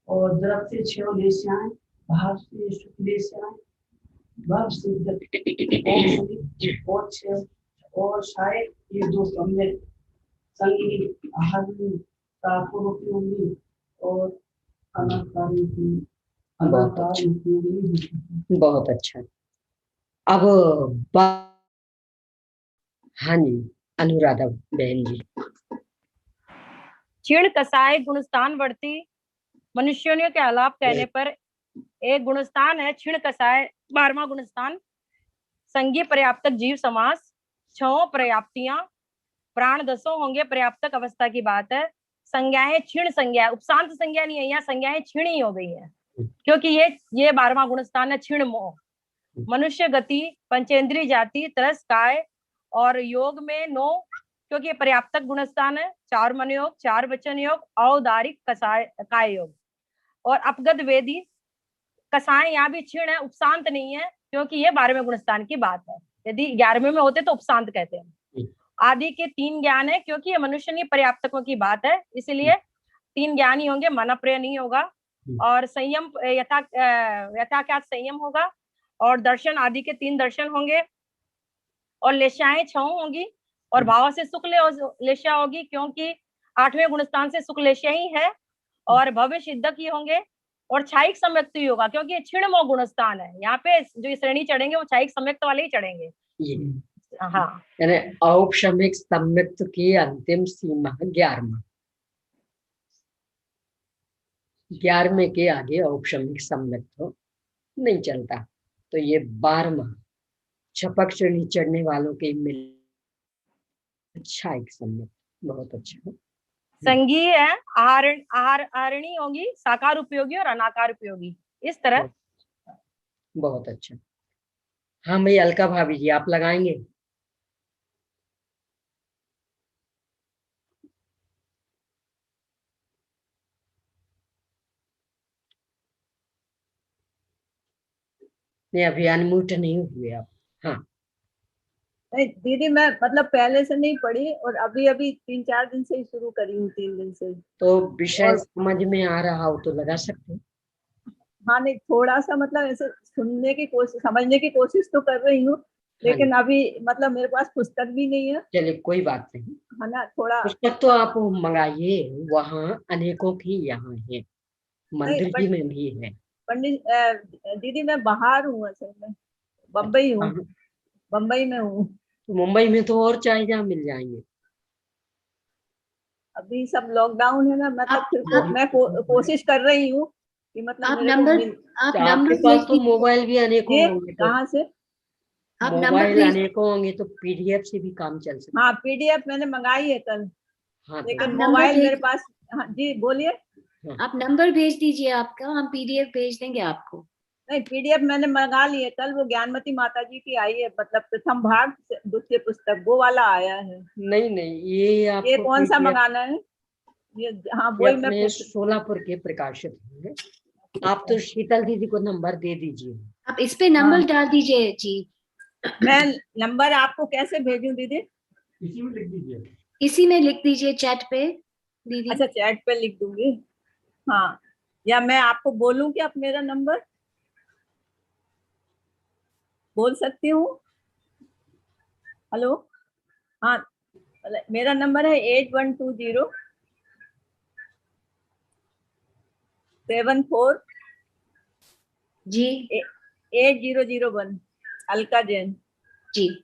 और द्रव से 6 लेशाएं, भाव से शुद्ध लेशाएं, भाव से और 6 और शायद ये 2 सम्यक संगीत आहार तापूर्वक और बहुत अच्छा। अब हाँ जी अनुराधा बहन जी। क्षीण कसाय गुणस्थान वर्ती मनुष्यों के आलाप कहने पर एक गुणस्थान है क्षीण कसाय, 12वां गुणस्थान। संज्ञा पर्याप्तक जीव समास, 6 पर्याप्तियां, प्राण 10 होंगे, पर्याप्तक अवस्था की बात है। संज्ञाएं क्षीण संज्ञा, उपशांत संज्ञा नहीं है, यहाँ संज्ञाएं क्षीण ही हो गई है क्योंकि ये 12वां गुणस्थान है क्षीण मोह। मनुष्य गति, पंचेंद्रिय जाति, तरस काय और योग में 9 क्योंकि पर्याप्तक गुणस्थान है, 4 मनयोग, 4 वचन योग, औदारिक काय योग और अपगत वेदी। कसाय यहाँ भी क्षीण है, उपशांत नहीं है क्योंकि ये 12वें गुणस्थान की बात है। यदि 11वें में होते तो उपशांत कहते हैं। आदि के 3 ज्ञान है क्योंकि ये मनुष्य नहीं पर्याप्तकों की बात है, इसलिए 3 ज्ञान ही होंगे, मन प्रिय नहीं होगा। और संयम यथाख्यात संयम होगा और दर्शन आदि के 3 दर्शन होंगे और लेशाएं 6 होंगी और भाव से सुख लेशा होगी क्योंकि 8वें गुणस्थान से सुख लेशा ही है और भविष्य सिद्धक ही होंगे और छायिक सम्यक्त ही होगा क्योंकि क्षीण मोह गुणस्थान है। यहाँ पे जो श्रेणी चढ़ेंगे वो छायिक सम्यक्त वाले ही चढ़ेंगे। हाँ, यानी औपशमिक सम्यक्त की अंतिम सीमा 11वें के आगे औपशमिक सम्यक्त नहीं चलता। तो ये 12वां छपक श्रेणी चढ़ने वालों के मिल अच्छा एक सम्यक्त। बहुत अच्छा। संगी है, आहारणी होगी, साकार उपयोगी और अनाकार उपयोगी, इस तरह। बहुत अच्छा। हाँ भाई अलका भाभी जी आप लगाएंगे। नहीं अभी अनम्यूट नहीं हुए आप। हाँ नहीं दीदी मैं मतलब पहले से नहीं पढ़ी और अभी 3-4 दिन से ही शुरू करी हूँ, 3 दिन से। तो विषय समझ में आ रहा हो तो लगा सकते हैं। हाँ नहीं, थोड़ा सा मतलब ऐसे सुनने की कोशिश, समझने की कोशिश तो कर रही हूँ, लेकिन अभी मतलब मेरे पास पुस्तक भी नहीं है, चलिए कोई बात नहीं, है ना, थोड़ा। पुस्तक तो आप मंगाइए, वहाँ अनेकों की यहाँ है, नहीं मंदिर जी में भी है। पंडित दीदी मैं बाहर हूँ असल में, बम्बई हूँ, हाँ, बम्बई में हूँ। तो मुंबई में तो और चाय जहाँ मिल जाएंगे। अभी सब लॉकडाउन है ना, मतलब फिर आप मैं कोशिश कर रही हूँ कि मतलब आप मेरे को नंबर मिल। आप तो आपके नंबर पास भेज तो दीजिए। मोबाइल भी अनेकों ये होंगे, तो कहाँ से? आप नंबर मोबाइल भेज, अनेकों होंगे तो पीडीएफ से भी काम चल सकता हाँ पीडीएफ मैंने मंगाई है कल, है। हाँ, तो लेकिन आप नंबर मोबाइल मेरे भेज, पास। हाँ जी बोलिए। आप नंबर भेज दीजिए आपका, हम पीडीएफ भेज देंगे आपको। नहीं पीडीएफ मैंने मंगा ली है कल, वो ज्ञानमती माता जी की आई है, मतलब प्रथम भाग द्वितीय पुस्तक वो वाला आया है। नहीं नहीं, ये ये आपको कौन सा पीडीएफ मंगाना है? ये हाँ ये वही मैं अपने पूछ। सोलापुर के प्रकाशित होंगे। आप तो शीतल दीदी को नंबर दे दीजिए। आप इस पे नंबर हाँ डाल दीजिए जी। मैं नंबर आपको कैसे भेजूं दीदी? इसी में लिख दीजिए। इसी में लिख दीजिए चैट पे दीदी। अच्छा चैट पे लिख दूंगी। हाँ, या मैं आपको बोलूं कि आप मेरा नंबर बोल सकती हूँ? हेलो। हाँ, मेरा नंबर है 812074 जी 8001। अलका जैन। जी।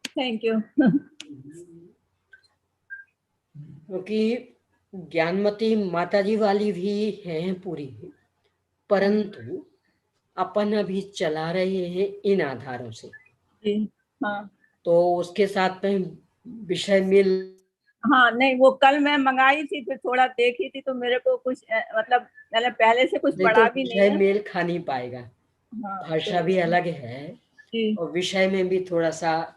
Thank you. क्योंकि ज्ञानमती माताजी वाली भी हैं पूरी, परंतु अपन अभी चला रहे हैं इन आधारों से, जी हाँ। तो उसके साथ में विषय मिल। हाँ नहीं, वो कल मैं मंगाई थी, फिर थोड़ा देखी थी तो मेरे को कुछ मतलब मैंने पहले से कुछ नहीं तो पढ़ा भी नहीं विषय है। मेल खा नहीं पाएगा, हाँ भाषा तो भी अलग है जी और विषय में भी थोड़ा सा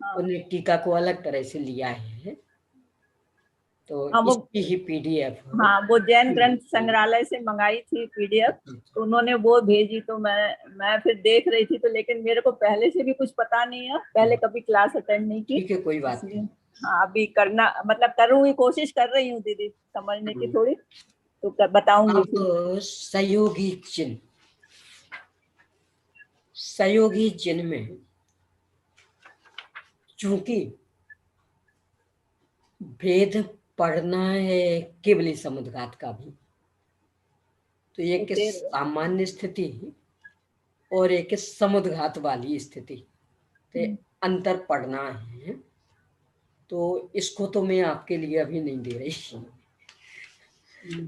हाँ। उन्हें टीका को अलग तरह से लिया है, तो हाँ वो, इसकी ही पीडीएफ हो। हाँ वो जैन ग्रंथ संग्रहालय से मंगाई थी पीडीएफ, तो उन्होंने वो भेजी, तो मैं फिर देख रही थी, तो लेकिन मेरे को पहले से भी कुछ पता नहीं है, पहले कभी क्लास अटेंड नहीं की, ठीक है, कोई बात इसलिए नहीं। हाँ अभी करना मतलब करूंगी, कोशिश कर रही हूँ दीदी समझने की थोड़ी, तो बताऊंगी अब फिर। सहयोगी चिन्ह, सहयोगी चिन्ह में चूंकि भेद पढ़ना है केवली समुद्घात का भी, तो एक सामान्य स्थिति और एक समुद्घात वाली स्थिति ते अंतर पढ़ना है, तो इसको तो मैं आपके लिए अभी नहीं दे रही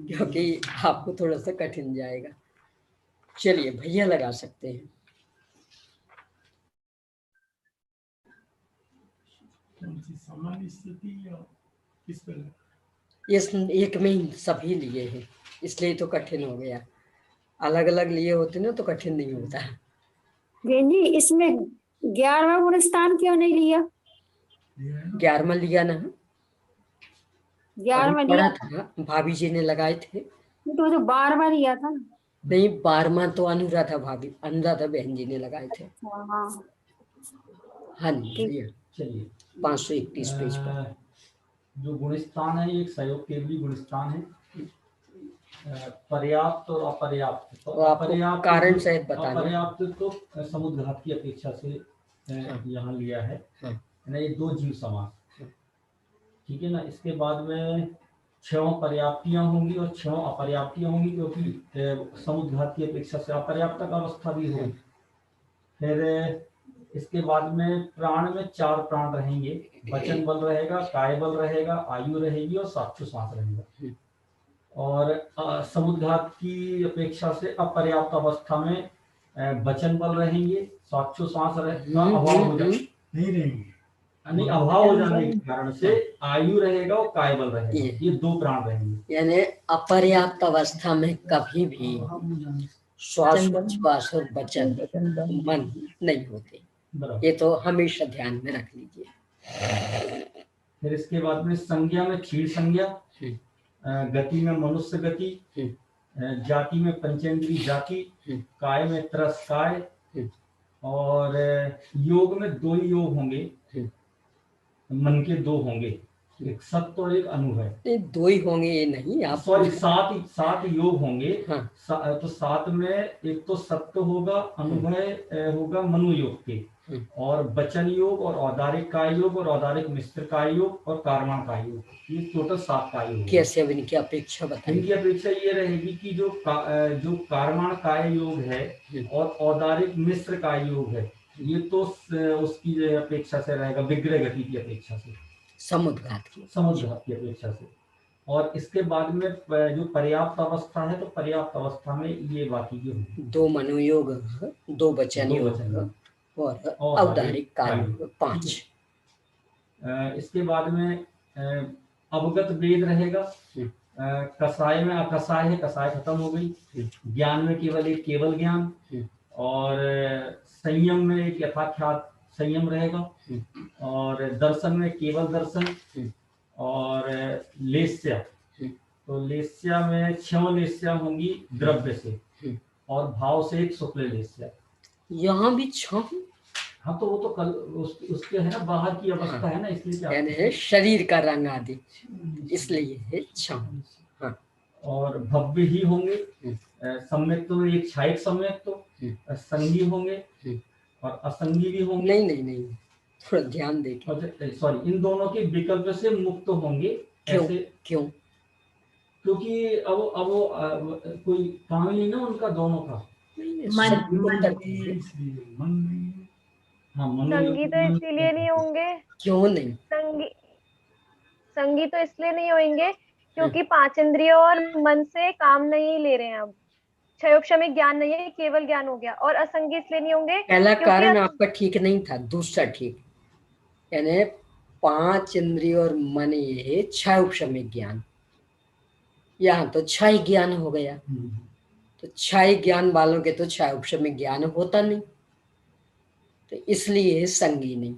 क्योंकि आपको थोड़ा सा कठिन जाएगा। चलिए भैया लगा सकते हैं। कौन सी सामान्य स्थिति या किस पर? इस एक में ही सभी लिए हैं, इसलिए तो कठिन हो गया, अलग अलग लिए होते ना तो कठिन नहीं होता। जी इसमें 11वां गुण स्थान क्यों नहीं लिया? 11वां लिया ना, 11वां पढ़ा लिया था, भाभी जी ने लगाए थे। तो 12वां लिया था। नहीं, 12वां तो अनुराधा बहन जी ने लगाए थे। हाँ हाँ जी भैया, चलिए 531 पेज पर। जो गुणस्थान है ये एक सहयोग केवली गुणस्थान है। पर्याप्त और अपर्याप्त, तो आपको कारण सहित बताना। अपर्याप्त तो समुद्घात की अपेक्षा से यहाँ लिया है, ये दो जीव समास, ठीक है ना। इसके बाद में 6 पर्याप्तियां होंगी और 6 अपर्याप्तियां होंगी, क्योंकि समुद्घात की अपेक्षा से अपर्याप्तक अवस्था भी होगी। फिर इसके बाद में प्राण में 4 प्राण रहेंगे, वचन बल रहेगा, काय बल रहेगा, आयु रहेगी और साक्षु श्वास रहेगा। और समुद्घात की अपेक्षा से अपर्याप्त अवस्था में वचन बल रहेंगे, साक्षु श्वास रहेगा, अभाव हो जाए नहीं रहेंगे, यानी अभाव हो जाने के कारण से आयु रहेगा और काय बल रहेगा, ये 2 प्राण रहेंगे। यानी अपर्याप्त अवस्था में कभी भी श्वास और वचन मन नहीं होते, ये तो हमेशा ध्यान में रख लीजिए। फिर इसके बाद में संज्ञा में क्षीण संज्ञा, गति में मनुष्य गति, जाति में पंचेंद्री जाति, काय में त्रस काय, और योग में 2 ही योग होंगे, मन के 2 होंगे, एक सत्व और एक अनु है। नहीं, 2 ही होंगे ये नहीं आप। सॉरी, 7 योग होंगे। हाँ। तो 7 में एक तो सत्व होगा, अनुभय होगा मनु योग के, और वचन योग और औदारिक काय योग और औदारिक मिश्र काय योग और कार्मण काय योग, ये टोटल 7 काय योग। कैसे अब इनकी अपेक्षा बताइए? इनकी अपेक्षा ये रहेगी कि जो कार्मण काय योग है और औदारिक मिश्र काय योग है, ये तो उसकी जो अपेक्षा से रहेगा विग्रह गति की अपेक्षा से, समुद्घात की अपेक्षा से। और इसके बाद में जो पर्याप्त अवस्था है, तो पर्याप्त अवस्था में ये बाकी की होगी 2 मनोयोग, 2 वचन योग और औदारिक काय योग 5। इसके बाद में अवगत वेद रहेगा। कसाय में अकसाय है, कसाय खत्म हो गई। ज्ञान में केवल एक केवल ज्ञान, और संयम में एक यथाख्यात संयम रहेगा, और दर्शन में केवल दर्शन, और लेस्या, तो लेस्या में 6 लेस्या होंगी द्रव्य से, और भाव से एक शुक्ल लेस्या। यहाँ भी 6। हाँ, तो वो तो कल उसके है ना, बाहर की अवस्था है ना, इसलिए क्या यानी शरीर का रंग आदि, इसलिए है 6। हाँ। और भव्य ही होंगे। सम्यक तो एक छायक सम्यक, तो संगी होंगे और असंगी भी होंगे। नहीं, थोड़ा ध्यान देखिए। सॉरी, इन दोनों के विकल्प से मुक्त होंगे। क्यों? क्योंकि अब कोई काम ही नहीं ना उनका दोनों का। संगी तो इसीलिए नहीं होंगे। क्यों नहीं? संगी तो इसलिए नहीं होंगे क्योंकि 5 इंद्रियों और मन से काम नहीं ले रहे हैं। अब क्षयोक्षमिक ज्ञान नहीं है, केवल ज्ञान हो गया। और असंगी इसलिए नहीं होंगे, पहला कारण आपका ठीक नहीं था, दूसरा ठीक। यानी 5 इंद्रिय और मन, ये क्षयोक्षमिक ज्ञान, यहाँ तो क्षय ज्ञान हो गया। तो क्षय ज्ञान वालों के तो क्षयोक्षमिक ज्ञान होता नहीं, तो इसलिए संगी नहीं।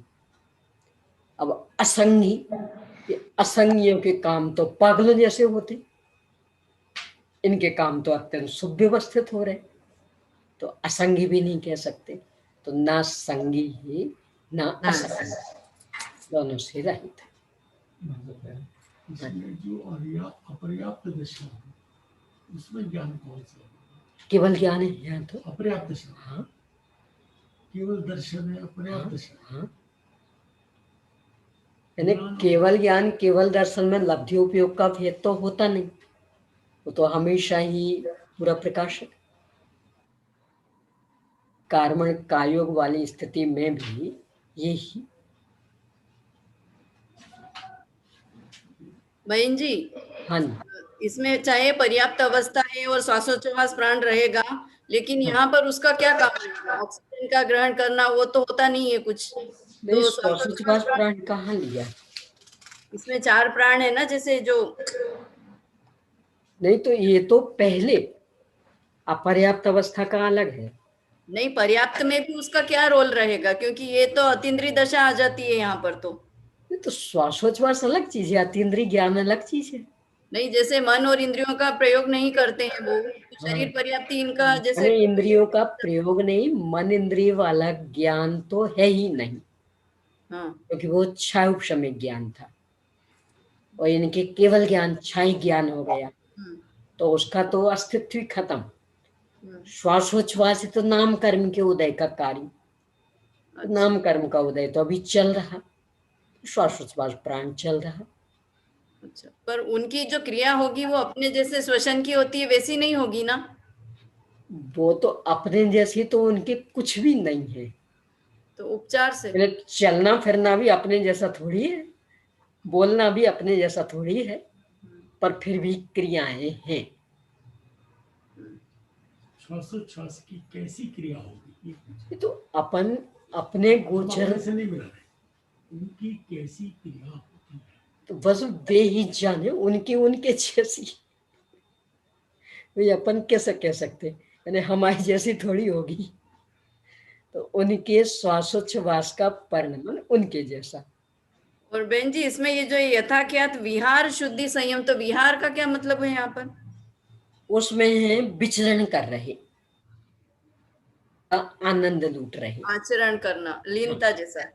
अब असंगी, असंगियों के काम तो पागलों जैसे होते, इनके काम तो अत्यंत सुव्यवस्थित हो रहे, तो असंगी भी नहीं कह सकते। तो ना संगी ही ना असंगी, दोनों से रहित है। जो अपर्याप्त दशा है, उसमें ज्ञान कौन सा है? केवल ज्ञान है यहाँ तो। अपर्याप्त दशा। हाँ, केवल दर्शन है, अपर्याप्त दशा। हाँ, यानी केवल ज्ञान केवल दर्शन में लब्धि उपयोग का भेद तो होता नहीं, वो तो हमेशा ही पूरा प्रकाशक। कार्मण कायोग वाली स्थिति में भी यही। बहन जी, हाँ, इसमें चाहे पर्याप्त अवस्था है और श्वासोच्छ्वास प्राण रहेगा, लेकिन यहाँ पर उसका क्या काम रहेगा? ऑक्सीजन का ग्रहण करना वो तो होता नहीं है कुछ। तो श्वासोच्छ्वास प्राण कहाँ लिया? इसमें 4 प्राण है ना, जैसे जो नहीं, तो ये तो पहले अपर्याप्त अवस्था का अलग है। नहीं, पर्याप्त में भी उसका क्या रोल रहेगा? क्योंकि ये तो अतीन्द्रिय दशा आ जाती है यहाँ पर। तो श्वासोच्छ्वास अलग चीज है, अतीन्द्रिय ज्ञान अलग चीज है। नहीं, जैसे मन और इंद्रियों का प्रयोग नहीं करते हैं वो, तो शरीर पर्याप्ति इनका जैसे इंद्रियों का प्रयोग नहीं, मन इंद्रिय वाला ज्ञान तो है ही नहीं। हाँ, क्योंकि वो क्षयोक्षमिक ज्ञान था, और इनके केवल ज्ञान क्षय ज्ञान हो गया, तो उसका तो अस्तित्व ही खत्म। श्वासोच्छ्वास तो नाम कर्म के उदय का कार्य, तो नाम कर्म का उदय तो अभी चल रहा, श्वासोच्छ्वास प्राण चल रहा। अच्छा, पर उनकी जो क्रिया होगी वो अपने जैसे श्वसन की होती है वैसी नहीं होगी ना? वो तो अपने जैसी तो उनके कुछ भी नहीं है। तो उपचार से चलना फिरना भी अपने जैसा थोड़ी है, बोलना भी अपने जैसा थोड़ी है, पर फिर भी क्रियाएं हैं। श्वासोच्छ्वास की कैसी क्रिया होगी? ये तो अपन अपने गोचर से नहीं मिला है, उनकी कैसी क्रिया होती है तो बस वे ही जाने, उनकी उनके जैसी। वे अपन कैसे कह सकते, यानी हमारी जैसी थोड़ी होगी। तो उनके श्वासोच्छ्वास का परिणाम उनके जैसा। और बहन जी, इसमें ये जो यथाख्यात विहार शुद्धि संयम, तो विहार का क्या मतलब है यहाँ पर? उसमें है विचरण कर रहे, आनंद लूट रहे, आचरण करना, लीनता जैसा।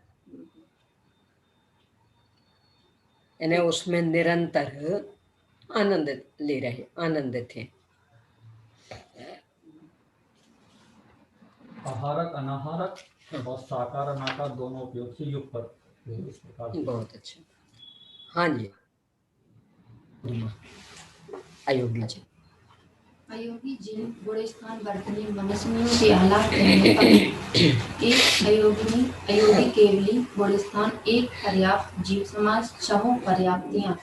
यानी उसमें निरंतर आनंद ले रहे, आनंदित हैं। आहारक अनाहारक और साकार अनाकार दोनों उपयोग से युग पर इस प्रकार से। बहुत अच्छा। हाँ जी अयोगी जी। अयोगी जिन गुण स्थान वर्तनी मनुष्यों के आलाप कहने पर एक अयोगी केवली गुण स्थान, एक पर्याप्त जीव समाज, छहों पर्याप्तियां,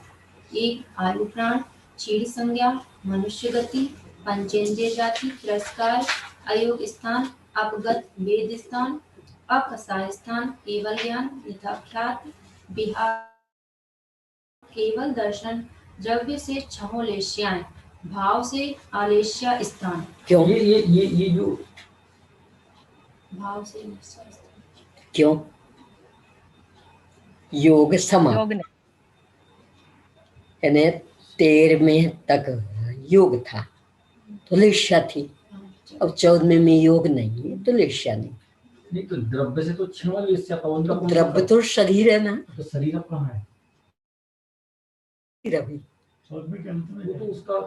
एक आयु प्राण, चीड़ संज्ञा, मनुष्य गति, पंचेंद्रिय जाति, तिरस्कार, अयोग स्थान, अपगत वेद स्थान, अकसाय स्थान, केवल ज्ञान, यथाख्यात, विहार, केवल दर्शन, द्रव्य से छहों लेश्याएं, भाव से आलेश्या स्थान। क्यों ये जो भाव से आलेश्या स्थान क्यों? योग समा योग नहीं। यानी 13वें तक योग था तो लेश्या थी, अब 14वें में योग नहीं है तो लेश्या नहीं। तो द्रव्य से तो छह लेश्या था, उनका कौन सा द्रव्य तो शरीर है ना, तो शरीर अब कहाँ है? रवि वो तो उसका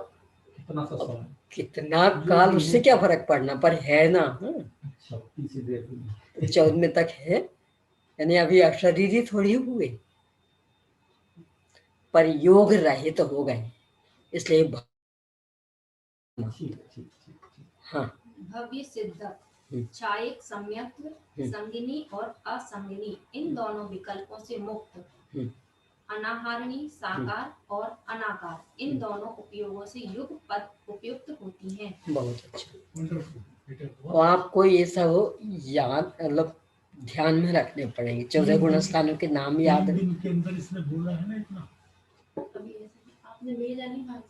कितना सा समय, कितना काल, उससे क्या फर्क पड़ना, पर है ना। शक्ति से देख 14वें तक है, यानी अभी अशरीरी थोड़ी हुए, पर योग रहित तो हो गए, इसलिए हाँ। भव्य सिद्ध, छायक, सम्यक्त्व, संगिनी और असंगिनी, इन दोनों विकल्पों से मुक्त, अनाहारणी, साकार और अनाकार, इन दोनों उपयोगों से युग पद उपयुक्त होती हैं। बहुत अच्छा। तो आपको ये सब याद, मतलब ध्यान में रखने पड़ेंगे। 14 गुण स्थानों के नाम याद है। के अंदर इसने बोला है ना इतना। अभी आपने भेजा नहीं भाई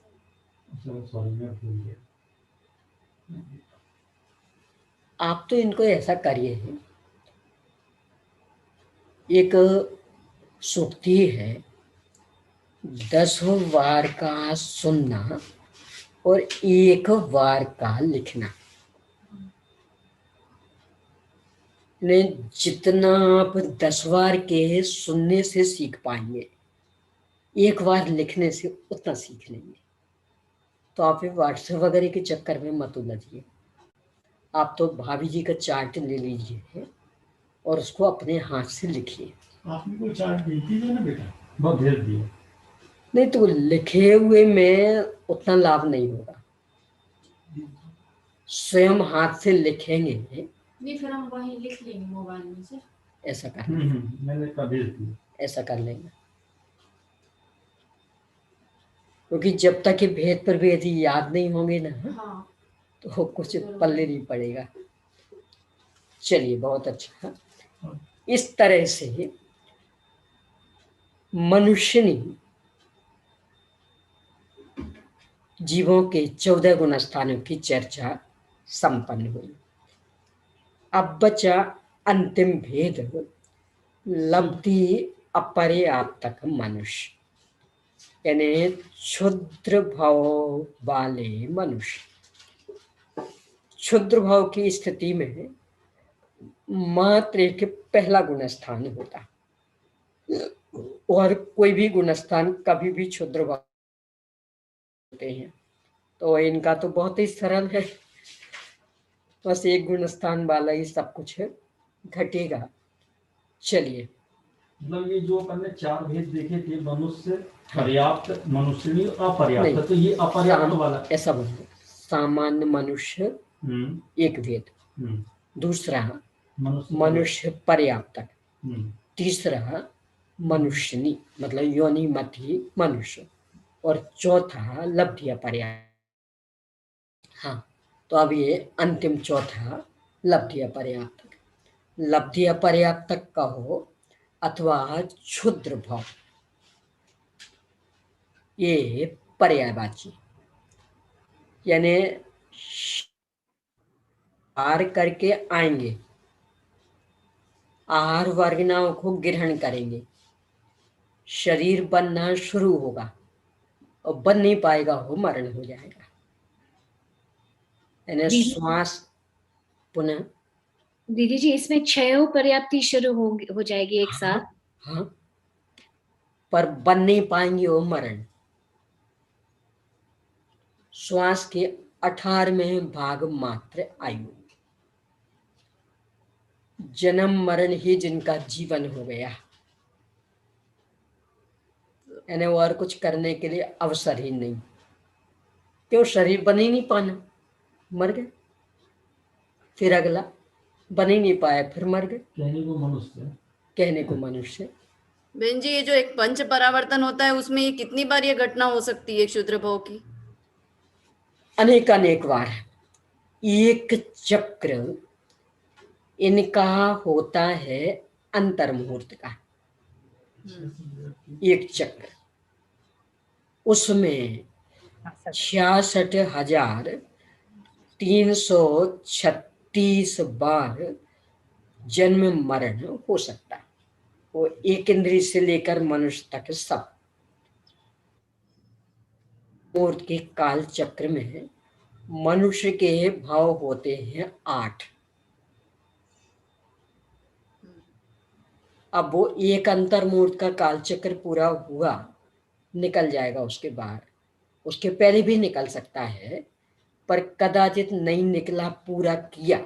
आप तो इनको ऐसा करिए, एक सूक्ति है, 10 बार का सुनना और 1 बार का लिखना। ने जितना आप 10 बार के सुनने से सीख पाएंगे, 1 बार लिखने से उतना सीख लेंगे। तो आप व्हाट्सएप वगैरह के चक्कर में मत उलझिए, आप तो भाभी जी का चार्ट ले लीजिए और उसको अपने हाथ से लिखिए। आपने कोई चार्ट भेज दीजिए ना बेटा। बहुत भेज दिए। नहीं तो लिखे हुए में उतना लाभ नहीं होगा, स्वयं हाथ से लिखेंगे। नहीं फिर हम वहीं लिख लेंगे मोबाइल में से। ऐसा कर मैंने कहा भेज दिया, ऐसा कर लेंगे, क्योंकि जब तक ये भेद पर भेद याद नहीं होंगे ना, हाँ। तो कुछ पल्ले नहीं पड़ेगा। चलिए बहुत अच्छा। इस तरह से मनुष्य ने जीवों के 14 गुण स्थानों की चर्चा संपन्न हुई। अब बचा अंतिम भेद, लब्धि अपर्याप्तक मनुष्य, यानी क्षुद्र भाव वाले मनुष्य। क्षुद्र भाव की स्थिति में मात्र एक पहला गुण स्थान होता, और कोई भी गुण स्थान कभी भी क्षुद्र भाव होते हैं। तो इनका तो बहुत ही सरल है, बस एक गुण स्थान वाला ही सब कुछ घटेगा। चलिए, मतलब ये जो अपन ने 4 भेद देखे थे, मनुष्य, पर्याप्त, मनुष्यनी, अपर्याप्त, तो ये अपर्याप्त वाला ऐसा बोलो, सामान्य मनुष्य एक भेद, दूसरा मनुष्य पर्याप्तक, तीसरा मनुष्यनी मतलब योनि मति मनुष्य, और चौथा लब्धि अपर्याप्त। हाँ, तो अब ये अंतिम चौथा लब्धि अपर्याप्तक। लब्धि अपर्याप्तक कहो अथवा क्षुद्र भाव, ये पर्यायवाची, यानी आहार करके आएंगे, आहार वर्गनाओं को ग्रहण करेंगे, शरीर बनना शुरू होगा और बन नहीं पाएगा, हो मरण हो जाएगा। यानी श्वास पुनः दीदी जी, इसमें 6 पर्याप्ति शुरू हो जाएगी एक साथ। हाँ, पर बन नहीं पाएंगे वो मरण। श्वास के 18वें भाग मात्र आयु, जन्म मरण ही जिनका जीवन हो गया, यानी और कुछ करने के लिए अवसर ही नहीं। क्यों? शरीर बन ही नहीं पाना, मर गए। फिर अगला बन ही नहीं पाया, फिर मर गए। कहने को मनुष्य, कहने को मनुष्य। बहन जी, ये जो एक पंच परावर्तन होता है उसमें ये कितनी बार ये घटना हो सकती है क्षुद्र भव की? अनेक अनेक बार। एक चक्र इनका होता है अंतर्मुहूर्त का, एक चक्र, उसमें 66,336 बार जन्म मरण हो सकता है। वो एक इंद्रिय से लेकर मनुष्य तक सब। मुहूर्त के काल चक्र में मनुष्य के भाव होते हैं 8। अब वो एक अंतर्मुहूर्त का काल चक्र पूरा हुआ, निकल जाएगा उसके बाहर, उसके पहले भी निकल सकता है, पर कदाचित नहीं निकला, पूरा किया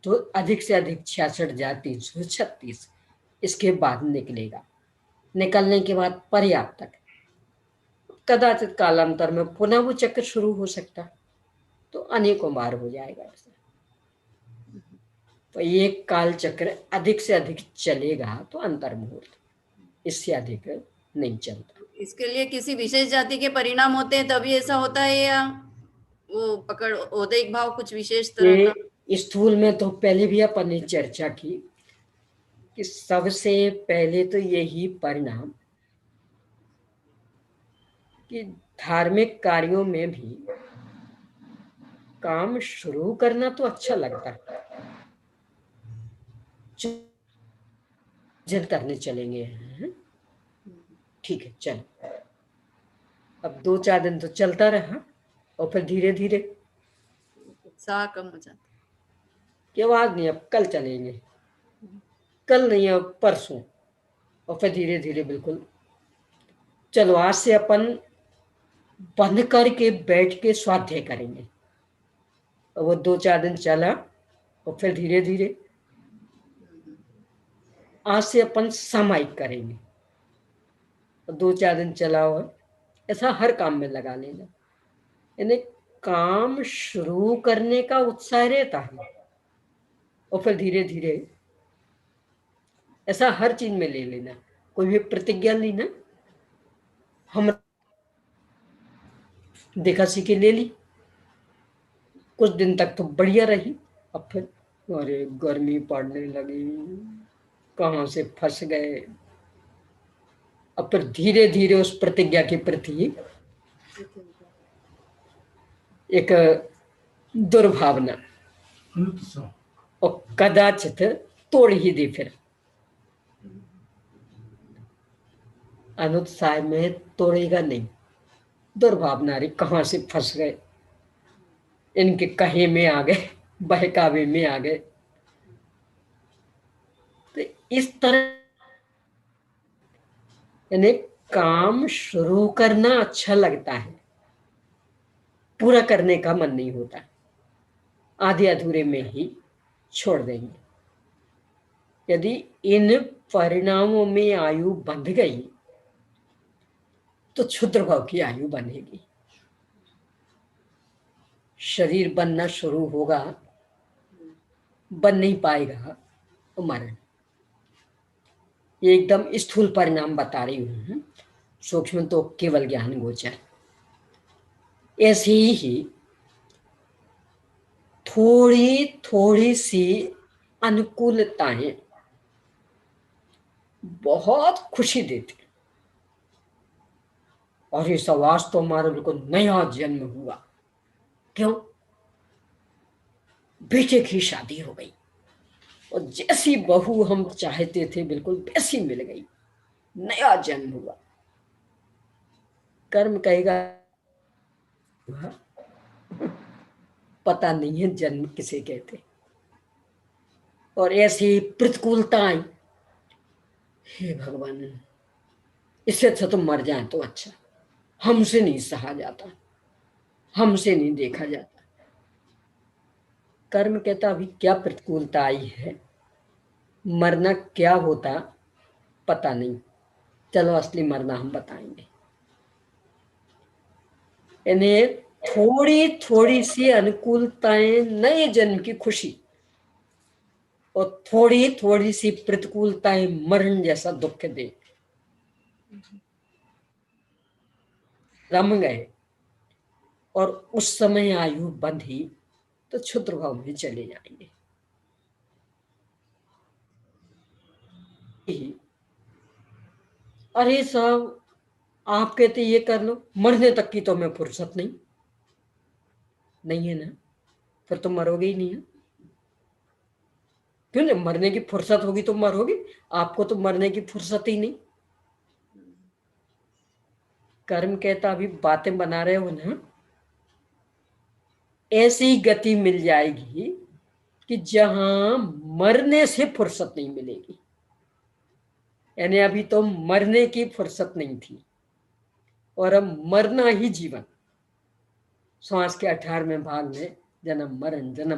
तो अधिक से अधिक 66,336 इसके बाद निकलेगा। निकलने के बाद पर्याप्त तक, कदाचित कालांतर में पुनः वो चक्र शुरू हो सकता, तो अनेकों बार हो जाएगा ऐसा। तो एक काल चक्र अधिक से अधिक चलेगा तो अंतर्मुहूर्त, इससे अधिक नहीं चलता। इसके लिए किसी विशेष जाति के परिणाम होते हैं तभी ऐसा होता है, या वो पकड़ औदैहिक भाव कुछ विशेष तरह का? स्थूल में तो पहले भी अपन ने चर्चा की कि सबसे पहले तो यही परिणाम कि धार्मिक कार्यों में भी काम शुरू करना तो अच्छा लगता है, जल करने चलेंगे, ठीक है चल। अब 2-4 दिन तो चलता रहा और फिर धीरे धीरे उत्साह कम हो जाता कि आवाज नहीं, अब कल चलेंगे, कल नहीं अब परसों, और फिर धीरे धीरे बिल्कुल चलो आज से अपन बंद करके बैठ के स्वाध्याय करेंगे। और वो 2-4 दिन चला और फिर धीरे धीरे आज से अपन सामायिक करेंगे, और 2-4 दिन चला और ऐसा हर काम में लगा लेना। यानी काम शुरू करने का उत्साह रहता है और फिर धीरे धीरे ऐसा हर चीज में ले लेना। कोई भी प्रतिज्ञा नहीं ना, हम देखा सीखी ले ली, कुछ दिन तक तो बढ़िया रही, अब फिर अरे गर्मी पड़ने लगी, कहाँ से फंस गए। अब फिर धीरे धीरे उस प्रतिज्ञा के प्रति एक दुर्भावना और कदाचित तोड़ ही दी। फिर अनुत्साह में तोड़ेगा नहीं, दुर्भावना रे कहाँ से फंस गए, इनके कहे में आ गए, बहकावे में आ गए। तो इस तरह यानी काम शुरू करना अच्छा लगता है, पूरा करने का मन नहीं होता, आधे अधूरे में ही छोड़ देंगे। यदि इन परिणामों में आयु बंध गई तो क्षुद्र भाव की आयु बनेगी। शरीर बनना शुरू होगा, बन नहीं पाएगा तो मरण। ये एकदम स्थूल परिणाम बता रही हूं, सूक्ष्म तो केवल ज्ञान गोचर। ऐसे ही थोड़ी थोड़ी सी अनुकूलताएं बहुत खुशी देती, और इस आवाज तो हमारा बिल्कुल नया जन्म हुआ। क्यों? बेटे की शादी हो गई और जैसी बहू हम चाहते थे बिल्कुल वैसी मिल गई, नया जन्म हुआ। कर्म कहेगा पता नहीं है जन्म किसे कहते। और ऐसी प्रतिकूलता आई, हे भगवान इससे अच्छा तो मर जाए तो अच्छा, हमसे नहीं सहा जाता, हमसे नहीं देखा जाता। कर्म कहता अभी क्या प्रतिकूलता आई है, मरना क्या होता पता नहीं, चलो असली मरना हम बताएंगे। इन्हें थोड़ी थोड़ी सी अनुकूलताएं नए जन्म की खुशी, और थोड़ी थोड़ी सी प्रतिकूलताएं मरण जैसा दुख दे। रम गए और उस समय आयु बंधी तो क्षुद्र भाव में चले जाएंगे। अरे साहब आप कहते ये कर लो, मरने तक की तो मैं फुर्सत नहीं है ना, फिर तो मरोगे ही नहीं है। क्यों नहीं, मरने की फुर्सत होगी तो मरोगे, आपको तो मरने की फुर्सत ही नहीं। कर्म कहता अभी बातें बना रहे हो ना, ऐसी गति मिल जाएगी कि जहां मरने से फुर्सत नहीं मिलेगी। यानी अभी तो मरने की फुर्सत नहीं थी और अब मरना ही जीवन। श्वास के 18वें भाग में जन्म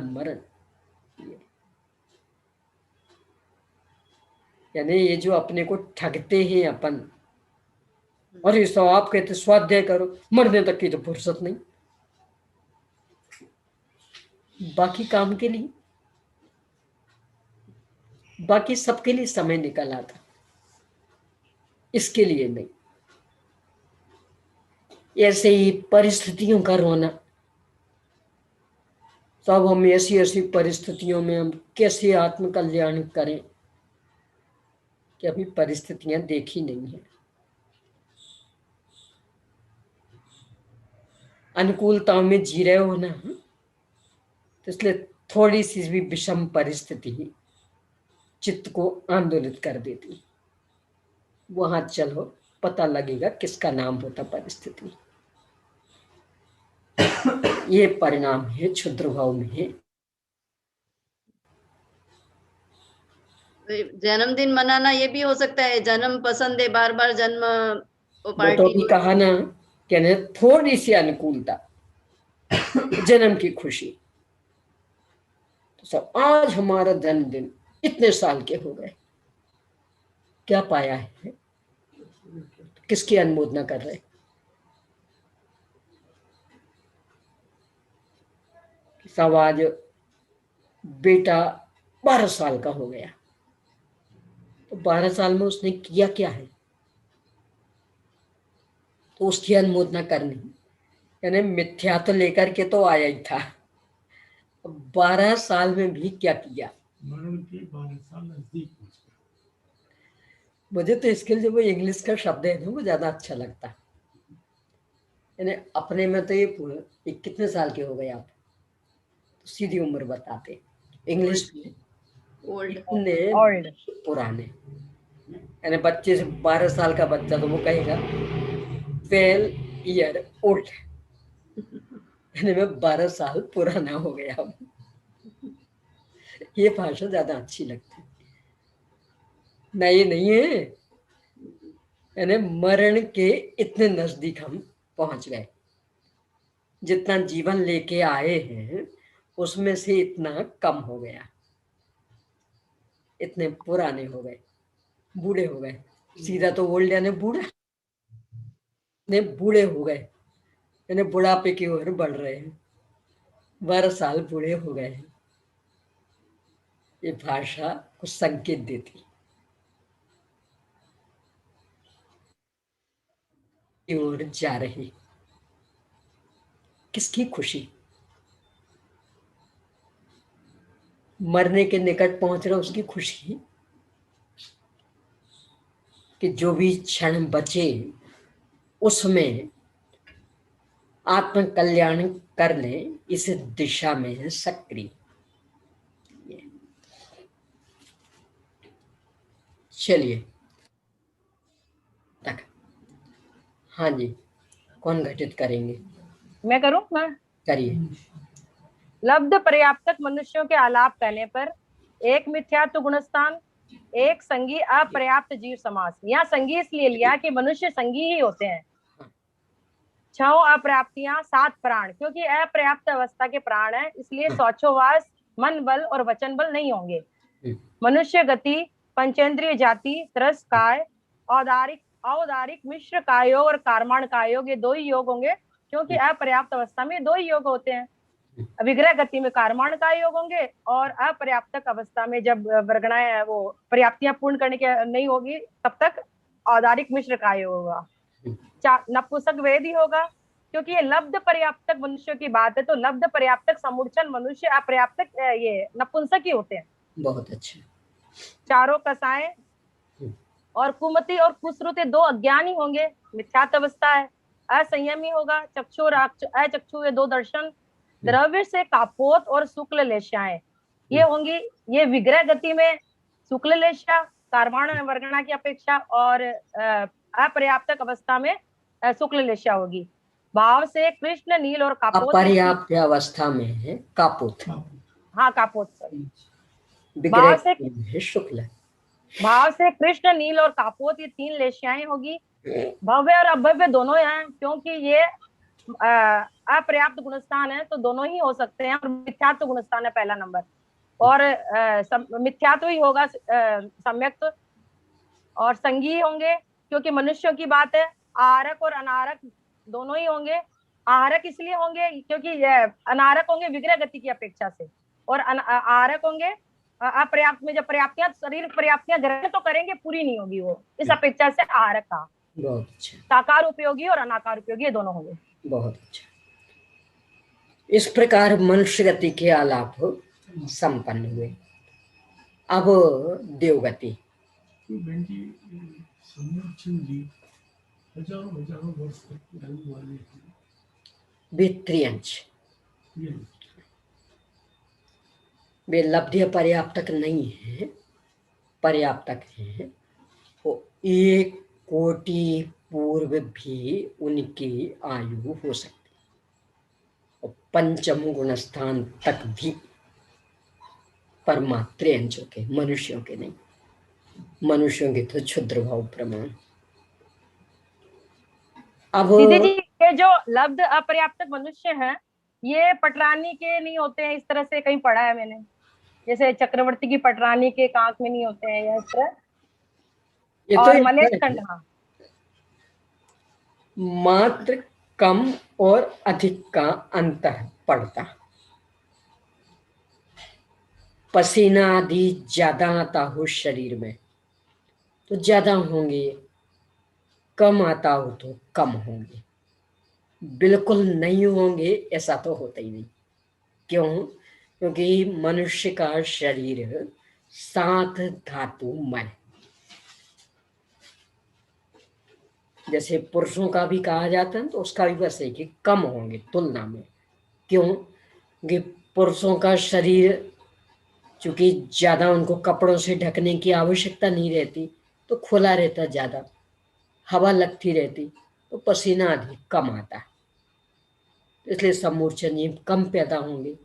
मरण, यानी ये जो अपने को ठगते हैं अपन, और ये सब आप कहते स्वाध्याय करो, मरने तक की तो फुर्सत नहीं, बाकी काम के लिए, बाकी सबके लिए समय निकल आता, इसके लिए नहीं। ऐसे ही परिस्थितियों का रोना, सब हम ऐसी ऐसी परिस्थितियों में हम कैसे आत्म कल्याण करें कि अभी परिस्थितियां देखी नहीं है। अनुकूलताओं में जी रहे हो ना, तो इसलिए थोड़ी सी भी विषम परिस्थिति चित्त को आंदोलित कर देती। वहां चलो पता लगेगा किसका नाम होता परिस्थिति। ये परिणाम है क्षुद्र भाव में। जन्मदिन मनाना ये भी हो सकता है, जन्म पसंद है, बार बार जन्म वो तो भी कहा ना, कहने थोड़ी सी अनुकूलता, जन्म की खुशी। तो सब आज हमारा जन्मदिन, इतने साल के हो गए, क्या पाया है, किसकी अनुमोदना कर रहे? सब आज बेटा 12 साल का हो गया, तो 12 साल में उसने किया क्या है, तो उसकी अनुमोदना करनी। यानी मिथ्या तो लेकर के तो आया ही था, 12 साल में भी क्या किया। मरण के 12 साल नजदीक पहुंच गए। मुझे तो इसके लिए वो इंग्लिश का शब्द है ना, वो ज्यादा अच्छा लगता है। यानी अपने में तो ये कितने साल के हो गए आप, तो सीधी उम्र बताते, इंग्लिश में ओल्ड, पुराने। यानी बच्चे से 12 साल का बच्चा तो वो कहेगा 12 ईयर ओल्ड, यानी मैं 12 साल पुराना हो गया हूँ। ये भाषा ज्यादा अच्छी लगती है ना, ये नहीं है। यानी मरण के इतने नजदीक हम पहुंच गए, जितना जीवन लेके आए हैं उसमें से इतना कम हो गया, इतने पुराने हो गए, बूढ़े हो गए। सीधा तो ओल्ड यानी बूढ़ा, ने बूढ़े हो गए, यानी बुढ़ापे की ओर बढ़ रहे हैं, 12 साल बूढ़े हो गए हैं। ये भाषा कुछ संकेत देती ओर जा रही। किसकी खुशी, मरने के निकट पहुंच रहा उसकी खुशी, कि जो भी क्षण बचे उसमें आत्म कल्याण कर ले, इस दिशा में है सक्रिय। चलिए तक, हाँ जी, कौन घटित करेंगे? मैं करूं? मैं करिए। लब्ध पर्याप्तक मनुष्यों के आलाप कहने पर एक मिथ्यात्व गुणस्थान एक संगी अपर्याप्त जीव समास। यहाँ संगी इसलिए लिया कि मनुष्य संगी ही होते हैं। 6 अपर्याप्तियां 7 प्राण, क्योंकि अपर्याप्त अवस्था के प्राण है, इसलिए शौचोवास मन बल और वचन बल नहीं होंगे। मनुष्य गति, पंचेंद्रिय जाति, तरस काय, औदारिक मिश्र काय योग और कारमाण काय योग, ये 2 ही योग होंगे, क्योंकि अपर्याप्त अवस्था में 2 ही योग होते हैं। विग्रह गति में कारमाण काय योग होंगे, और अपर्याप्तक अवस्था में जब वर्गणाएं वो पर्याप्तियां पूर्ण करने की नहीं होगी तब तक औदारिक मिश्र काय योग होगा। नपुंसक वेद ही होगा, क्योंकि ये लब्ध पर्याप्तक मनुष्यों की बात है, तो लब्ध पर्याप्तक समूर्छन मनुष्य, अपर्याप्तक ये नपुंसक ही होते हैं। बहुत अच्छा। चारों कसाएं और कुमति और कुश्रुते 2 अज्ञानी होंगे, मिथ्यात्व अवस्था है। असंयमी होगा, चक्षु और अचक्षु, ये 2 दर्शन। द्रव्य से कापोत और शुक्ल लेशाएं, ये होंगी। ये विग्रह गति में शुक्ल लेशा कारमाण वर्गणा की अपेक्षा, और अपर्याप्तक अवस्था में शुक्ल लेशा होगी। भाव से कृष्ण, नील और कापोत। अपर्याप्त अवस्था में है कापोत। हाँ, कापोत। भाव से शुक्ल, भाव से कृष्ण, नील और कापोत, ये 3 लेशियाएं होगी। भव्य और अभव्य दोनों हैं, क्योंकि ये अपर्याप्त गुणस्थान है, तो दोनों ही हो सकते हैं। और मिथ्यात्व गुणस्थान है पहला नंबर, और मिथ्यात्व ही होगा सम्यक्त। और संगी होंगे, क्योंकि मनुष्यों की बात है। आहारक और अनारक दोनों ही होंगे। आहारक इसलिए होंगे क्योंकि अनारक होंगे विग्रह गति की अपेक्षा से, और आहारक होंगे अपर्याप्त में। जब पर्याप्तियां, शरीर पर्याप्तियां ग्रहण तो करेंगे, पूरी नहीं होगी वो, इस अपेक्षा से आहारक कहा। बहुत अच्छा। साकार उपयोगी और अनाकार उपयोगी, ये दोनों होंगे। बहुत अच्छा। इस प्रकार मनुष्य गति के आलाप संपन्न हुए। अब देवगति। हजारों वर्ष तक आयु वाले वे त्रियंश, वे लब्ध्य पर्याप्तक नहीं है, पर्याप्तक है। वो 1 कोटि पूर्व भी उनकी आयु हो सकती, और पंचम गुणस्थान तक भी, परमात्रियंशों के, मनुष्यों के नहीं। मनुष्यों के तो क्षुद्र भाव प्रमाण। अब दीदी जी, ये जो लब्ध अपर्याप्तक मनुष्य हैं, ये पटरानी के नहीं होते हैं, इस तरह से कहीं पढ़ा है मैंने। जैसे चक्रवर्ती की पटरानी के कांक में नहीं होते हैं, या इस तरह। ये और तो मलेच्छ खंड, हाँ, मात्र कम और अधिक का अंतर पड़ता। पसीना आदि ज्यादा आता हो शरीर में तो ज्यादा होंगे, कम आता हो तो कम होंगे, बिल्कुल नहीं होंगे ऐसा तो होता ही नहीं। क्यों? क्योंकि मनुष्य का शरीर 7 धातुमय, जैसे पुरुषों का भी कहा जाता है, तो उसका भी बस है कि कम होंगे तुलना में। क्यों? कि पुरुषों का शरीर चूंकि ज्यादा उनको कपड़ों से ढकने की आवश्यकता नहीं रहती, तो खुला रहता, ज्यादा हवा लगती रहती, तो पसीना अधिक कम आता, इसलिए समूर्छन ये कम पैदा होंगे।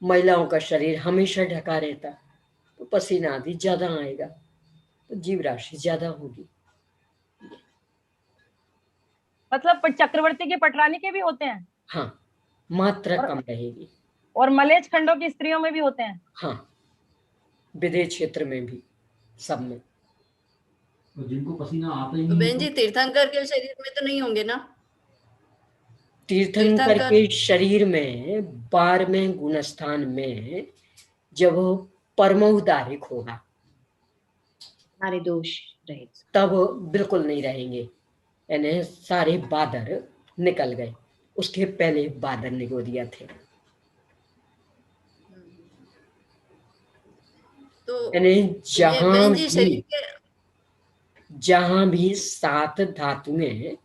महिलाओं का शरीर हमेशा ढका रहता, तो पसीना आदि ज्यादा आएगा, तो जीव राशि ज्यादा होगी। मतलब चक्रवर्ती के पटरानी के भी होते हैं? हाँ, मात्रा कम रहेगी। और मलेच्छ खंडों की स्त्रियों में भी होते हैं? हाँ, विदेश क्षेत्र में भी, सब में। तो जिनको पसीना आता ही तो नहीं, बहन जी तीर्थंकर के शरीर में तो नहीं होंगे ना? तीर्थंकर के शरीर में 12वें गुणस्थान में जब परमोदारिक होगा, सारे दोष रहे, तब बिल्कुल नहीं रहेंगे, यानी सारे बादर निकल गए। उसके पहले बादर निगोदिया थे, तो यानी जहां भी 7 धातुएं,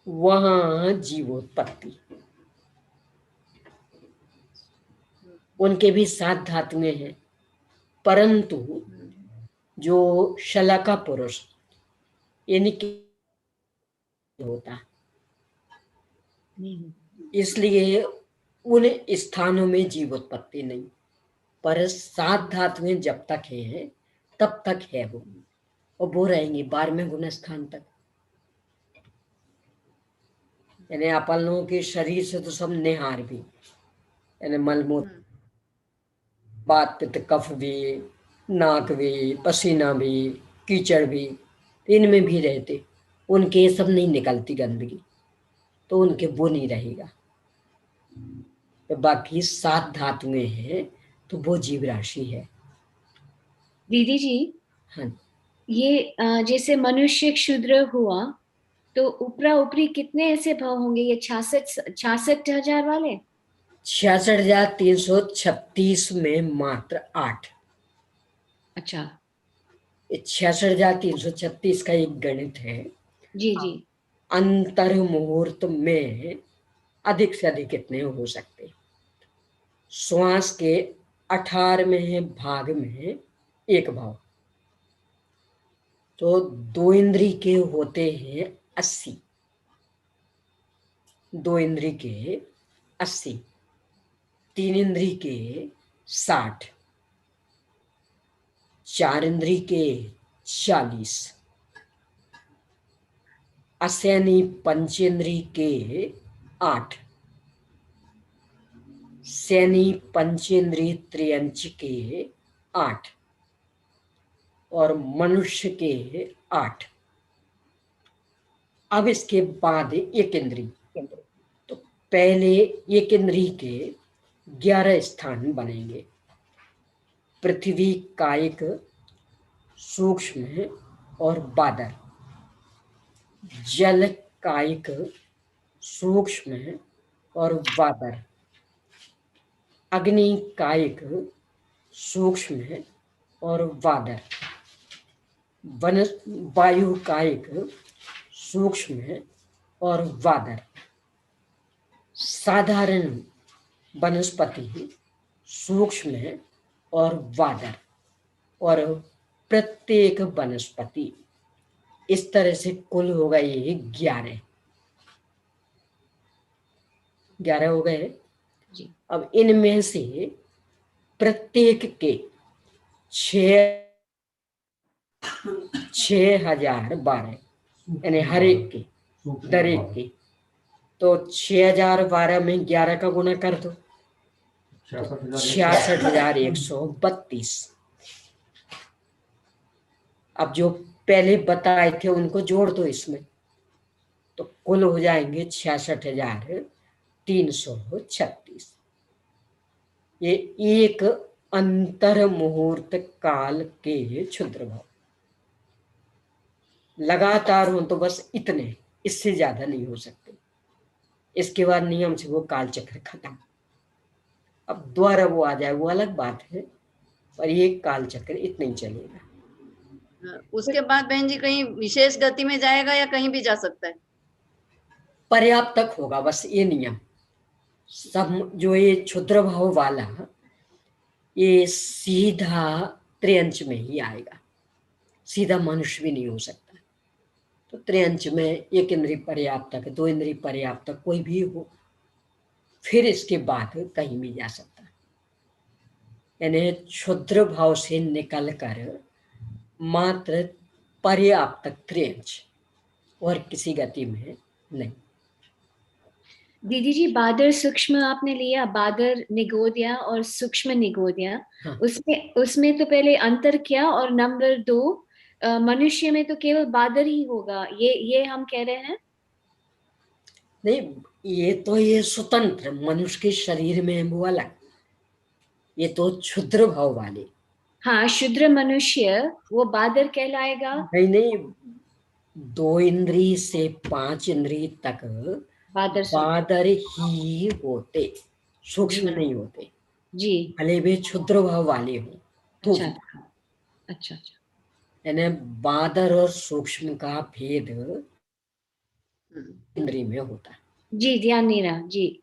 वहां जीवोत्पत्ति। उनके भी 7 धातुएं हैं, परंतु जो शलाका पुरुष इनके होता, इसलिए उन स्थानों में जीवोत्पत्ति नहीं। पर 7 धातुएं जब तक हैं तब तक है वो, और वो रहेंगी 12वें गुण स्थान तक। यानी अपन लोगों के शरीर से तो सब निहार भी, यानी मलमूत्र, बात पित्त कफ भी, नाक भी, पसीना भी, कीचड़ भी, इनमें भी रहते, उनके ये सब नहीं निकलती गंदगी, तो उनके वो नहीं रहेगा। तो बाकी 7 धातुएं हैं, तो वो जीव राशि है। दीदी जी, हाँ, ये जैसे मनुष्य क्षुद्र हुआ तो ऊपरा ऊपरी कितने ऐसे भाव होंगे? ये 66,000 वाले? 66,336 में मात्र 8। अच्छा, ये 66,336 का एक गणित है। जी जी। अंतर मुहूर्त में अधिक से अधिक कितने हो सकते? श्वास के 18वें भाग में एक भाव, तो 2 इंद्री के होते हैं 80, 2 इंद्री के 80, 3 इंद्री के 60, 4 इंद्री के 40, असैनी पंचेंद्री के 8, सैनी पंचेंद्री त्रियंच के 8 और मनुष्य के 8। अब इसके बाद एक इंद्री, तो पहले एक इंद्री के 11 स्थान बनेंगे। पृथ्वी कायिक, सूक्ष्म और बादर, जल कायिक, सूक्ष्म और बादर, अग्नि कायिक, सूक्ष्म और वादर, वन वायु कायिक, सूक्ष्म और वादर, साधारण वनस्पति, सूक्ष्म और वादर, और प्रत्येक वनस्पति। इस तरह से कुल होगा ये 11 हो गए जी। अब इनमें से प्रत्येक के 6,012, यानी हर एक के, दर एक के, तो 6,012 में 11 का गुना कर दो, 66,132। अब जो पहले बताए थे उनको जोड़ दो इसमें, तो कुल हो जाएंगे 66,336। ये एक अंतर मुहूर्त काल के क्षुद्र भाव लगातार हो, तो बस इतने, इससे ज्यादा नहीं हो सकते। इसके बाद नियम से वो काल चक्र खत्म। अब दोबारा वो आ जाए वो अलग बात है, पर ये काल चक्र इतना ही चलेगा। उसके बाद बहन जी कहीं विशेष गति में जाएगा या कहीं भी जा सकता है? पर्याप्त तक होगा बस ये नियम। सब जो ये क्षुद्र भाव वाला, ये सीधा त्रियंच में ही आएगा, सीधा मनुष्य भी नहीं हो सकता। तो त्रियंच में एक इंद्रिय पर्याप्त तक, 2 इंद्रिय पर्याप्त तक कोई भी हो, फिर इसके बाद कहीं भी जा सकता। यानी क्षुद्र भाव से निकल कर मात्र पर्याप्त त्रियंच, और किसी गति में नहीं। दीदी जी, बादर सूक्ष्म आपने लिया, बादर निगोदिया और सूक्ष्म निगोदिया। हाँ। उसमें तो पहले अंतर क्या, और नंबर 2 मनुष्य में तो केवल बादर ही होगा, ये हम कह रहे हैं? नहीं, ये तो ये स्वतंत्र मनुष्य के शरीर में है वो अलग, ये तो क्षुद्र भाव वाले। हाँ, क्षुद्र मनुष्य वो बादर कहलाएगा। नहीं, 2 इंद्री से 5 इंद्री तक बादर ही होते, सूक्ष्म नहीं होते जी। भले वे क्षुद्र भाव वाले हो तो। अच्छा। यानी बादर और सूक्ष्म का भेद इंद्री में होता। जी, ध्यान नहीं रहा। जी।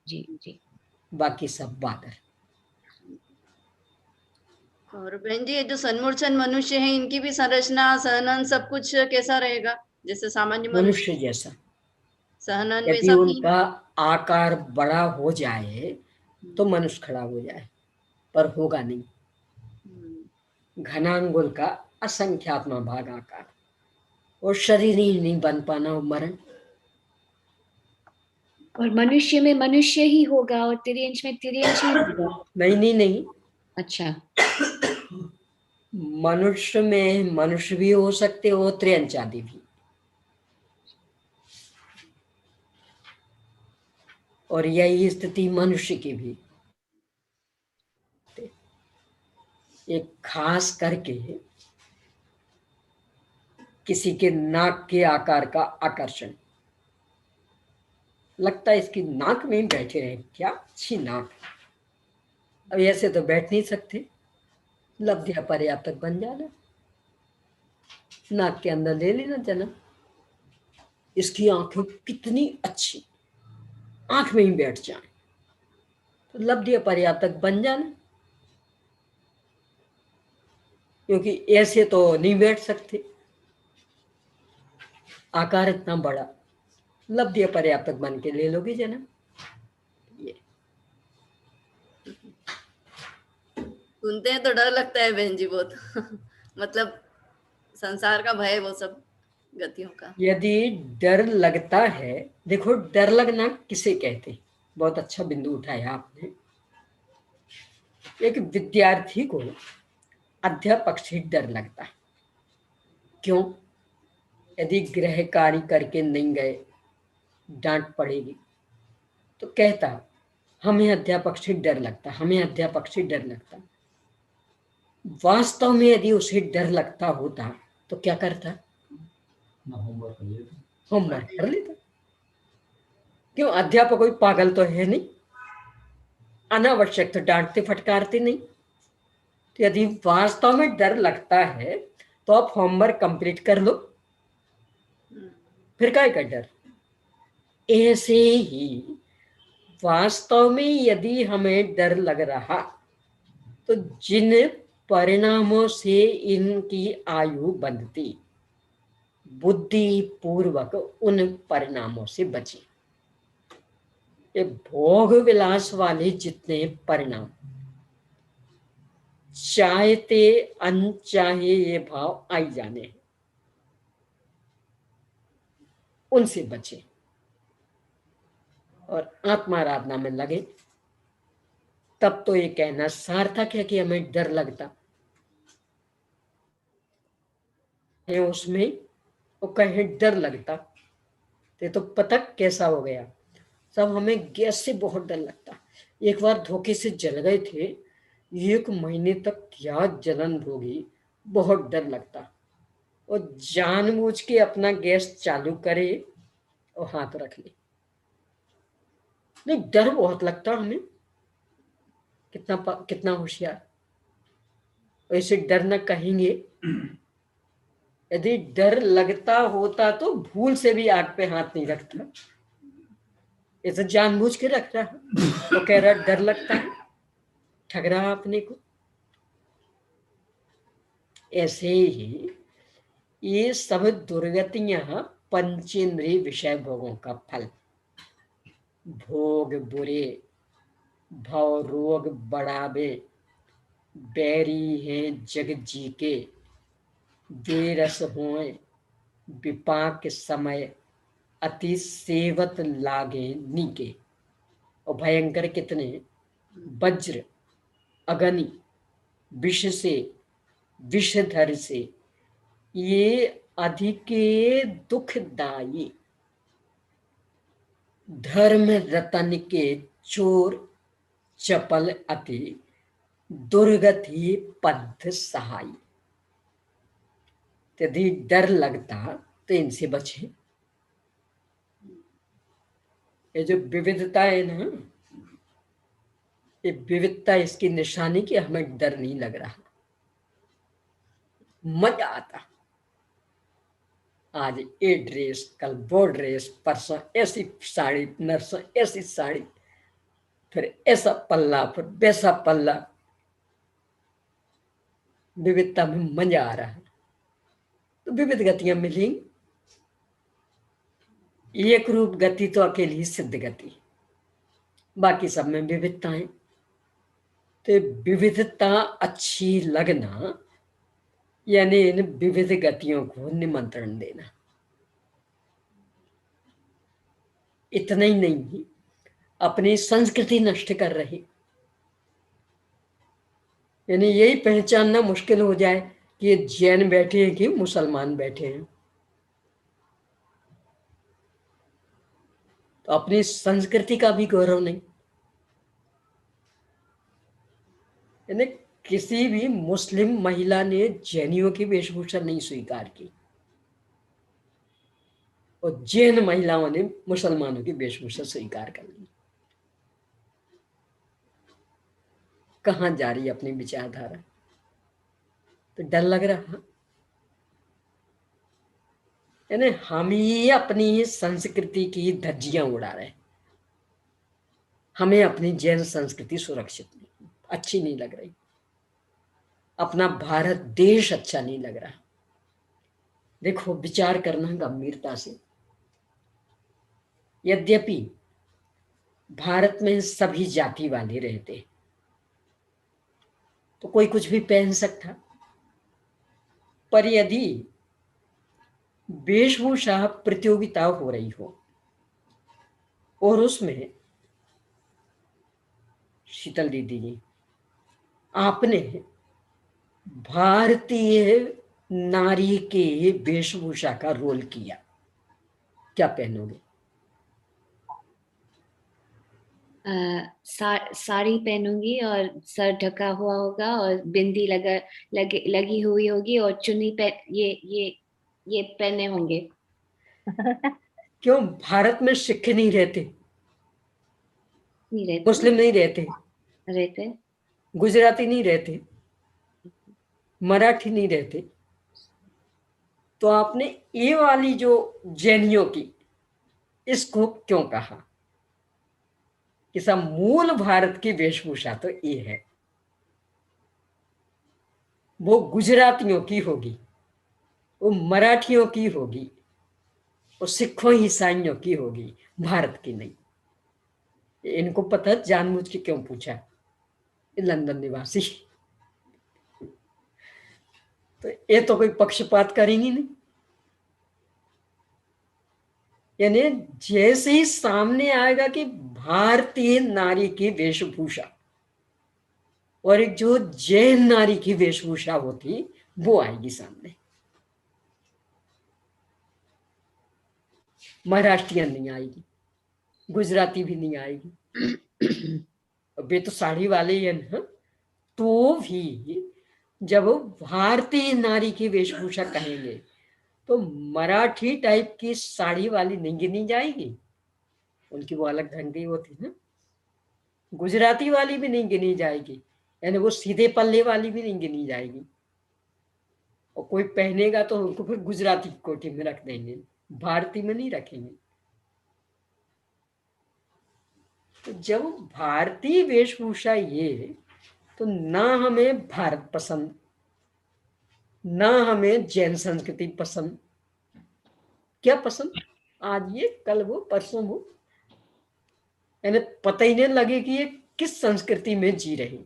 बाकी सब बादर। और बहन जी, ये जो सन्मूर्छन मनुष्य है, इनकी भी संरचना, सहनन, सब कुछ कैसा रहेगा? जैसे सामान्य मनुष्य जैसा सहनन यदि वैसा भी? उनका आकार बड़ा हो जाए तो मनुष्य खड़ा हो जाए, पर होगा नहीं। घनांगुल का असंख्यात्मा भाग आकार, और शरीर ही नहीं बन पाना, वो मरण। और मनुष्य में मनुष्य ही होगा और तिर्यंश में तिर्यंश ही होगा। नहीं नहीं नहीं, अच्छा, मनुष्य में मनुष्य भी हो सकते हो, त्रियंच आदि भी। और यही स्थिति मनुष्य की भी। एक खास करके किसी के नाक के आकार का आकर्षण, लगता है इसकी नाक में ही बैठे रहे, क्या अच्छी नाक। अब ऐसे तो बैठ नहीं सकते, लब्धिया पर्याप्त तक बन जाना, नाक के अंदर ले लेना जन्म। इसकी आंखें कितनी अच्छी, आंख में ही बैठ जाए तो लब्धिया पर्याप्त तक बन जाना, क्योंकि ऐसे तो नहीं बैठ सकते, आकार इतना बड़ा, लब्धिया पर्याप्त तक बन के ले लोगे जन्म। ये सुनते हैं तो डर लगता है बहन जी बहुत मतलब संसार का भय, वो सब गतियों का। यदि डर लगता है, देखो डर लगना किसे कहते हैं, बहुत अच्छा बिंदु उठाया आपने। एक विद्यार्थी को अध्यापक से डर लगता है, क्यों? यदि गृह कार्य करके नहीं गए, डांट पड़ेगी, तो कहता हमें अध्यापक से डर लगता, हमें अध्यापक से डर लगता। वास्तव में यदि उसे डर लगता होता तो क्या करता? होमवर्क कर लेता, होमवर्क कर लेता। क्यों? अध्यापक कोई पागल तो है नहीं, अनावश्यक तो डांटते फटकारते नहीं। तो यदि वास्तव में डर लगता है तो आप होमवर्क कंप्लीट कर लो, फिर काय का डर। ऐसे ही वास्तव में यदि हमें डर लग रहा तो जिन परिणामों से इनकी आयु बंधती, बुद्धि पूर्वक उन परिणामों से बचे। ये भोग विलास वाले जितने परिणाम, चाहते अनचाहे ये भाव आई जाने हैं, उनसे बचे और आत्माराधना में लगे। तब तो ये कहना सार्थक है कि हमें डर लगता है, उसमें वो कहें डर लगता तो पता कैसा हो गया। सब हमें गैस से बहुत डर लगता। एक बार धोखे से जल गए थे, 1 महीने तक क्या जलन होगी, बहुत डर लगता। और जानबूझ के अपना गैस चालू करे और हाथ रख ले। नहीं, डर बहुत लगता हमें, कितना होशियार। वैसे डर न कहेंगे, यदि डर लगता होता तो भूल से भी आग पे हाथ नहीं रखता, ये तो जानबूझ के रख रहा है। तो कह रहा डर लगता है, ठग रहा अपने को। ऐसे ही ये सब दुर्गतियां पंचेंद्रिय विषय भोगों का फल। भोग बुरे, भव रोग बढ़ावे, बैरी हैं जग जी के, बेरस होए विपाक समय, अति सेवत लागे नीके। और भयंकर कितने, वज्र अग्नि, विष से, विषधर से, ये अधिके दुखदायी, धर्म रतन के चोर चपल अति, दुर्गति पंथ सहाय। यदि डर लगता तो इनसे बचे। ये जो विविधता है ना, ये विविधता इसकी निशानी कि हमें डर नहीं लग रहा, मजा आता। आज ये ड्रेस, कल वो ड्रेस, परसों ऐसी साड़ी, नरसों ऐसी साड़ी, फिर ऐसा पल्ला, फिर वैसा पल्ला। विविधता में मजा आ रहा है। तो विविध गतियां मिलेंगी। एक रूप गति तो अकेली सिद्ध गति, बाकी सब में विविधताएं। तो विविधता अच्छी लगना यानी इन विविध गतियों को निमंत्रण देना। इतना ही नहीं, अपनी संस्कृति नष्ट कर रहे, यानी यही पहचानना मुश्किल हो जाए कि ये जैन बैठे हैं कि मुसलमान बैठे हैं। तो अपनी संस्कृति का भी गौरव नहीं। यानी किसी भी मुस्लिम महिला ने जैनियों की वेशभूषा नहीं स्वीकार की और जैन महिलाओं ने मुसलमानों की वेशभूषा स्वीकार कर ली। कहाँ जा रही है अपनी विचारधारा? तो डर लग रहा, यानी हम ही अपनी संस्कृति की धज्जियां उड़ा रहे। हमें अपनी जैन संस्कृति सुरक्षित नहीं, अच्छी नहीं लग रही। अपना भारत देश अच्छा नहीं लग रहा। देखो, विचार करना गंभीरता से। यद्यपि भारत में सभी जाति वाले रहते तो कोई कुछ भी पहन सकता, पर यदि वेशभूषा प्रतियोगिता हो रही हो और उसमें, शीतल दीदी जी, आपने भारतीय नारी के वेशभूषा का रोल किया, क्या पहनोगे? साड़ी पहनूंगी और सर ढका हुआ होगा और बिंदी लगी हुई होगी और चुन्नी ये पहने होंगे। क्यों भारत में सिख नहीं रहते? नहीं रहते। मुस्लिम नहीं रहते? रहते। गुजराती नहीं रहते? मराठी नहीं रहते? तो आपने ये वाली जो जैनियों की, इसको क्यों कहा? कि सब मूल भारत की वेशभूषा तो ये है, वो गुजरातियों की होगी, वो मराठियों की होगी, वो सिखों ईसाइयों की होगी, भारत की नहीं। इनको पता, जानबूझ के क्यों पूछा, लंदन निवासी। तो ये तो कोई पक्षपात करेंगी नहीं। यानी जैसे ही सामने आएगा कि भारतीय नारी की वेशभूषा और एक जो जैन नारी की वेशभूषा होती, वो आएगी सामने। महाराष्ट्रियन नहीं आएगी, गुजराती भी नहीं आएगी। वे तो साड़ी वाले ही है ना। तो भी जब भारतीय नारी की वेशभूषा कहेंगे तो मराठी टाइप की साड़ी वाली नहीं गिनी जाएगी, उनकी वो अलग ढंग की होती ना। गुजराती वाली भी नहीं गिनी जाएगी, यानी वो सीधे पल्ले वाली भी नहीं गिनी जाएगी। और कोई पहनेगा तो उनको फिर गुजराती की कोठी में रख देंगे, भारतीय में नहीं रखेंगे। तो जब भारतीय वेशभूषा ये, तो ना हमें भारत पसंद, ना हमें जैन संस्कृति पसंद। क्या पसंद? आज ये, कल वो, परसों वो, यानी पता ही नहीं लगे कि ये किस संस्कृति में जी रही।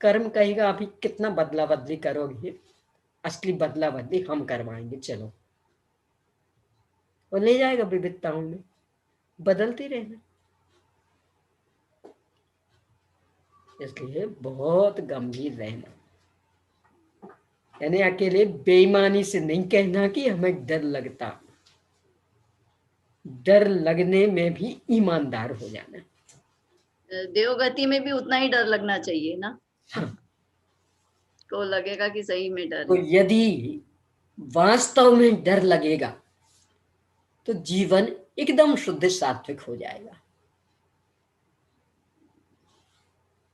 कर्म कहेगा अभी कितना बदला बदली करोगे, असली बदला बदली हम करवाएंगे, चलो। और ले जाएगा विविधताओं में, बदलती रहना। इसलिए बहुत गंभीर रहना, यानी अकेले बेईमानी से नहीं कहना कि हमें डर लगता, डर लगने में भी ईमानदार हो जाना। देवगति में भी उतना ही डर लगना चाहिए ना। हाँ। को लगेगा कि सही में डर तो यदि वास्तव में डर लगेगा तो जीवन एकदम शुद्ध सात्विक हो जाएगा।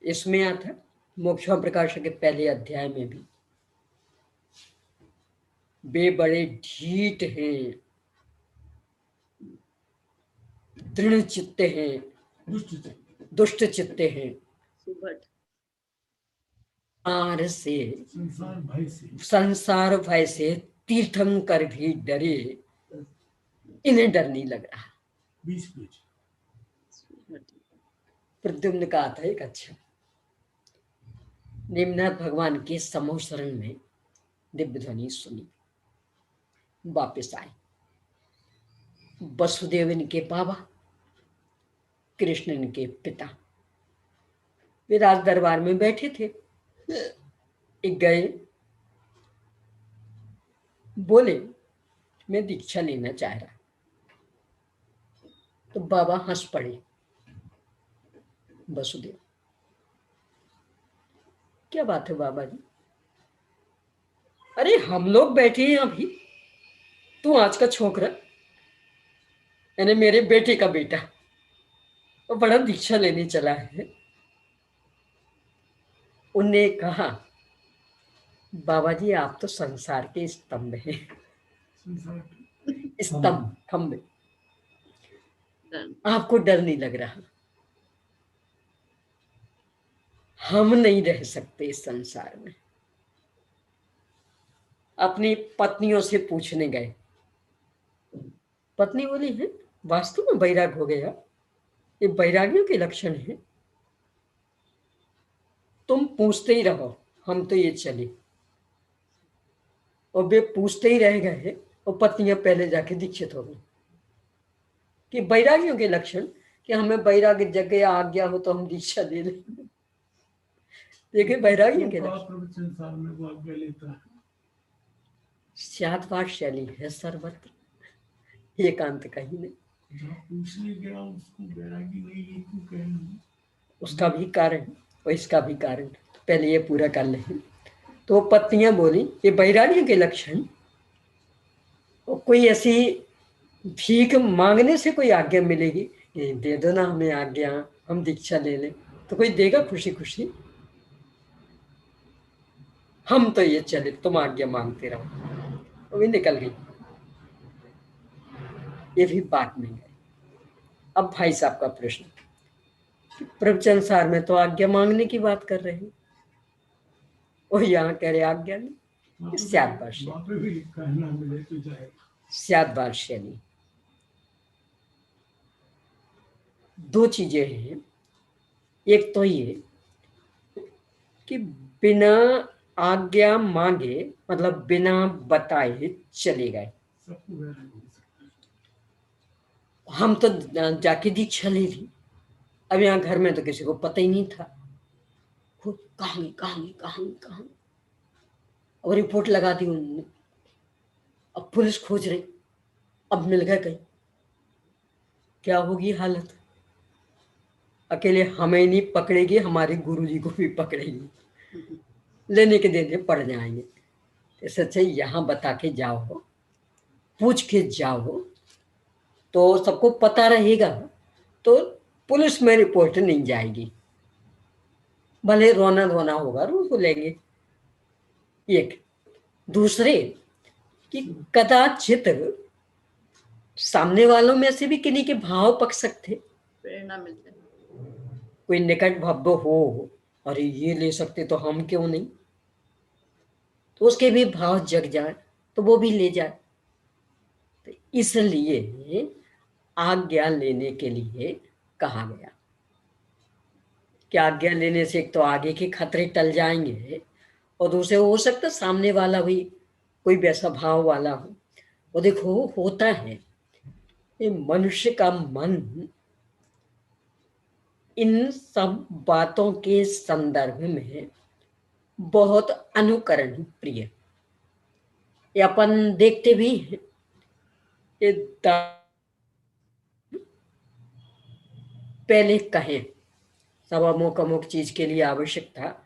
इसमें आता मोक्ष प्रकाश के पहले अध्याय में भी, वे बड़े ढीठ हैं, दृढ़ चित्ते हैं, दुष्ट चित्ते हैं, संसार भय से तीर्थंकर भी डरे, इन्हें डर नहीं लग रहा। प्रद्युम्न का आता है एक अच्छा, निम्नाथ भगवान के समोह शरण में दिव्य ध्वनि सुनी, वापस आए। वसुदेव इनके बाबा, कृष्ण इनके पिता, वे राज दरबार में बैठे थे। एक गए, बोले मैं दीक्षा लेना चाह रहा। तो बाबा हंस पड़े। वसुदेव, क्या बात है बाबा जी? अरे हम लोग बैठे हैं अभी, तू आज का छोकरा, यानी मेरे बेटे का बेटा, वो बड़ा दीक्षा लेने चला है। उनने कहा, बाबा जी आप तो संसार के स्तंभ हैं। स्तंभ, खंभे, आपको डर नहीं लग रहा? हम नहीं रह सकते इस संसार में। अपनी पत्नियों से पूछने गए, पत्नी बोली है वास्तव में बैराग हो गया, ये बैरागियों के लक्षण है, तुम पूछते ही रहो, हम तो ये चले। और वे पूछते ही रह गए और पत्नियां पहले जाके दीक्षित हो गई। कि बैरागियों के लक्षण, कि हमें बैराग्य जग गया, आज्ञा हो तो हम दीक्षा ले लें। देखिए बैरागियों के लक्षण, शादवाद शैली है सर्वत्र, एकांत कहीं नहीं। पूछने गया उसको बैरागी नहीं, तू कहना उसका भी कारण और इसका भी कारण, पहले ये पूरा कर ले। तो पत्नियां बोली ये बैरागियों के लक्षण, और कोई ऐसी भीख मांगने से कोई आज्ञा मिलेगी, ये दे दो ना हमें आज्ञा, हम दीक्षा ले लें, तो कोई देगा खुशी खुशी? हम तो ये चले, तुम आज्ञा मांगते रहो। वो भी निकल गई, ये भी बात नहीं गई। अब भाई साहब का प्रश्न, प्रवचन सार में तो आज्ञा मांगने की बात कर रहे हैं, और यहाँ कह रहे आज्ञा नहीं। शादवाद शैली। दो चीजें हैं, एक तो ये कि बिना आज्ञा मांगे, मतलब बिना बताए चले गए। हम तो जाके दीक्षा ले ली, अब यहाँ घर में तो किसी को पता ही नहीं था, कहाँ और रिपोर्ट लगा दी उन्होंने। अब पुलिस खोज रही, अब मिल गए कहीं, क्या होगी हालत? अकेले हमें नहीं पकड़ेगी, हमारे गुरुजी को भी पकड़ेगी, लेने के देने पड़ जाएंगे। इससे अच्छा यहाँ बता के जाओ, पूछ के जाओ, तो सबको पता रहेगा, तो पुलिस में रिपोर्ट नहीं जाएगी, भले रोना धोना होगा, रो लेंगे। एक दूसरे कि कदाचित सामने वालों में से भी किन्हीं के भाव पक सकते, प्रेरणा मिलती, कोई निकट भव्य हो, अरे ये ले सकते तो हम क्यों नहीं, तो उसके भी भाव जग जाए तो वो भी ले जाए। तो इसलिए आज्ञा लेने के लिए कहा गया कि आज्ञा लेने से एक तो आगे के खतरे टल जाएंगे, और दूसरे हो सकता सामने वाला भी कोई वैसा भाव वाला हो। वो देखो होता है, ये मनुष्य का मन इन सब बातों के संदर्भ में बहुत अनुकरण प्रिय, ये अपन देखते भी हैं। ये पहले कहें सब अमुक अमुक चीज के लिए आवश्यक था,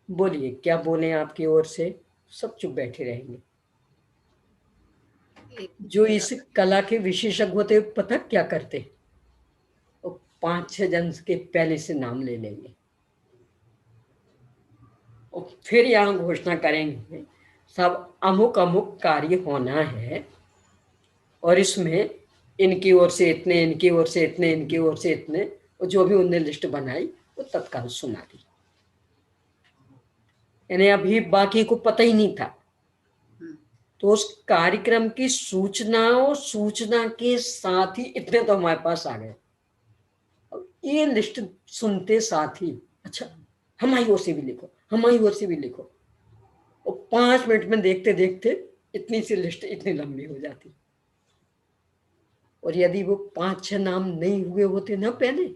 बोलिए क्या बोले आपकी ओर से, सब चुप बैठे रहेंगे। जो इस कला के विशेषज्ञ होते पता क्या करते, वो 5-6 जन के पहले से नाम ले लेंगे और फिर यहाँ घोषणा करेंगे सब अमुक अमुक कार्य होना है, और इसमें इनकी ओर से इतने, इनकी ओर से इतने, इनकी ओर से इतने, और जो भी उनने लिस्ट बनाई वो तत्काल सुना दी। यानी अभी बाकी को पता ही नहीं था, तो उस कार्यक्रम की सूचना और सूचना के साथ ही इतने तो हमारे पास आ गए। ये लिस्ट सुनते साथ ही अच्छा हमारी ओर से भी लिखो, हमारी ओर से भी लिखो, और 5 मिनट में देखते देखते इतनी सी लिस्ट इतनी लंबी हो जाती। और यदि वो 5-6 नाम नहीं हुए होते ना पहले,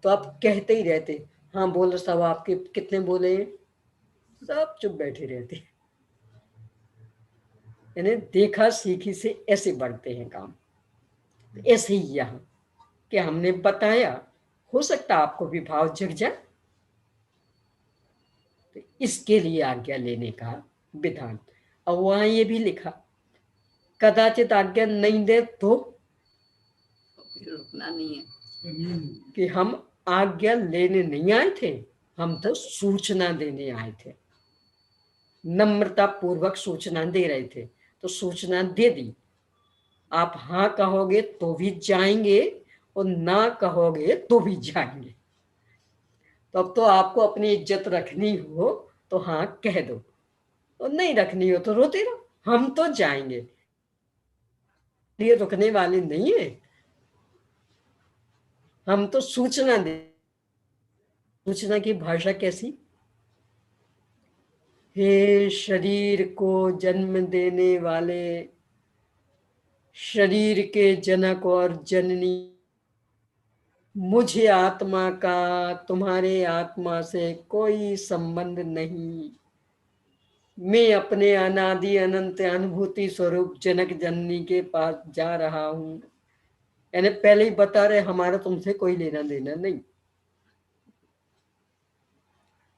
तो आप कहते ही रहते, हाँ बोलो साहब आपके कितने बोले, सब चुप बैठे रहते। यानी देखा सीखी से ऐसे बढ़ते हैं काम। ऐसे ही यहाँ कि हमने बताया, हो सकता आपको भी भाव जग जाए, तो इसके लिए आज्ञा लेने का विधान। और वहां ये भी लिखा, कदाचित आज्ञा नहीं दे तो रुकना नहीं है, कि हम आज्ञा लेने नहीं आए थे, हम तो सूचना देने आए थे। नम्रता पूर्वक सूचना दे रहे थे, तो सूचना दे दी। आप हाँ कहोगे तो भी जाएंगे और ना कहोगे तो भी जाएंगे। तो अब तो आपको अपनी इज्जत रखनी हो तो हाँ कह दो, और नहीं रखनी हो तो रोते रहो, हम तो जाएंगे। ये रुकने वाले नहीं है, हम तो सूचना दे। सूचना की भाषा कैसी? हे शरीर को जन्म देने वाले, शरीर के जनक और जननी, मुझे आत्मा का तुम्हारे आत्मा से कोई संबंध नहीं। मैं अपने अनादि अनंत अनुभूति स्वरूप जनक जननी के पास जा रहा हूं। यानी पहले ही बता रहे, हमारा तुमसे कोई लेना देना नहीं।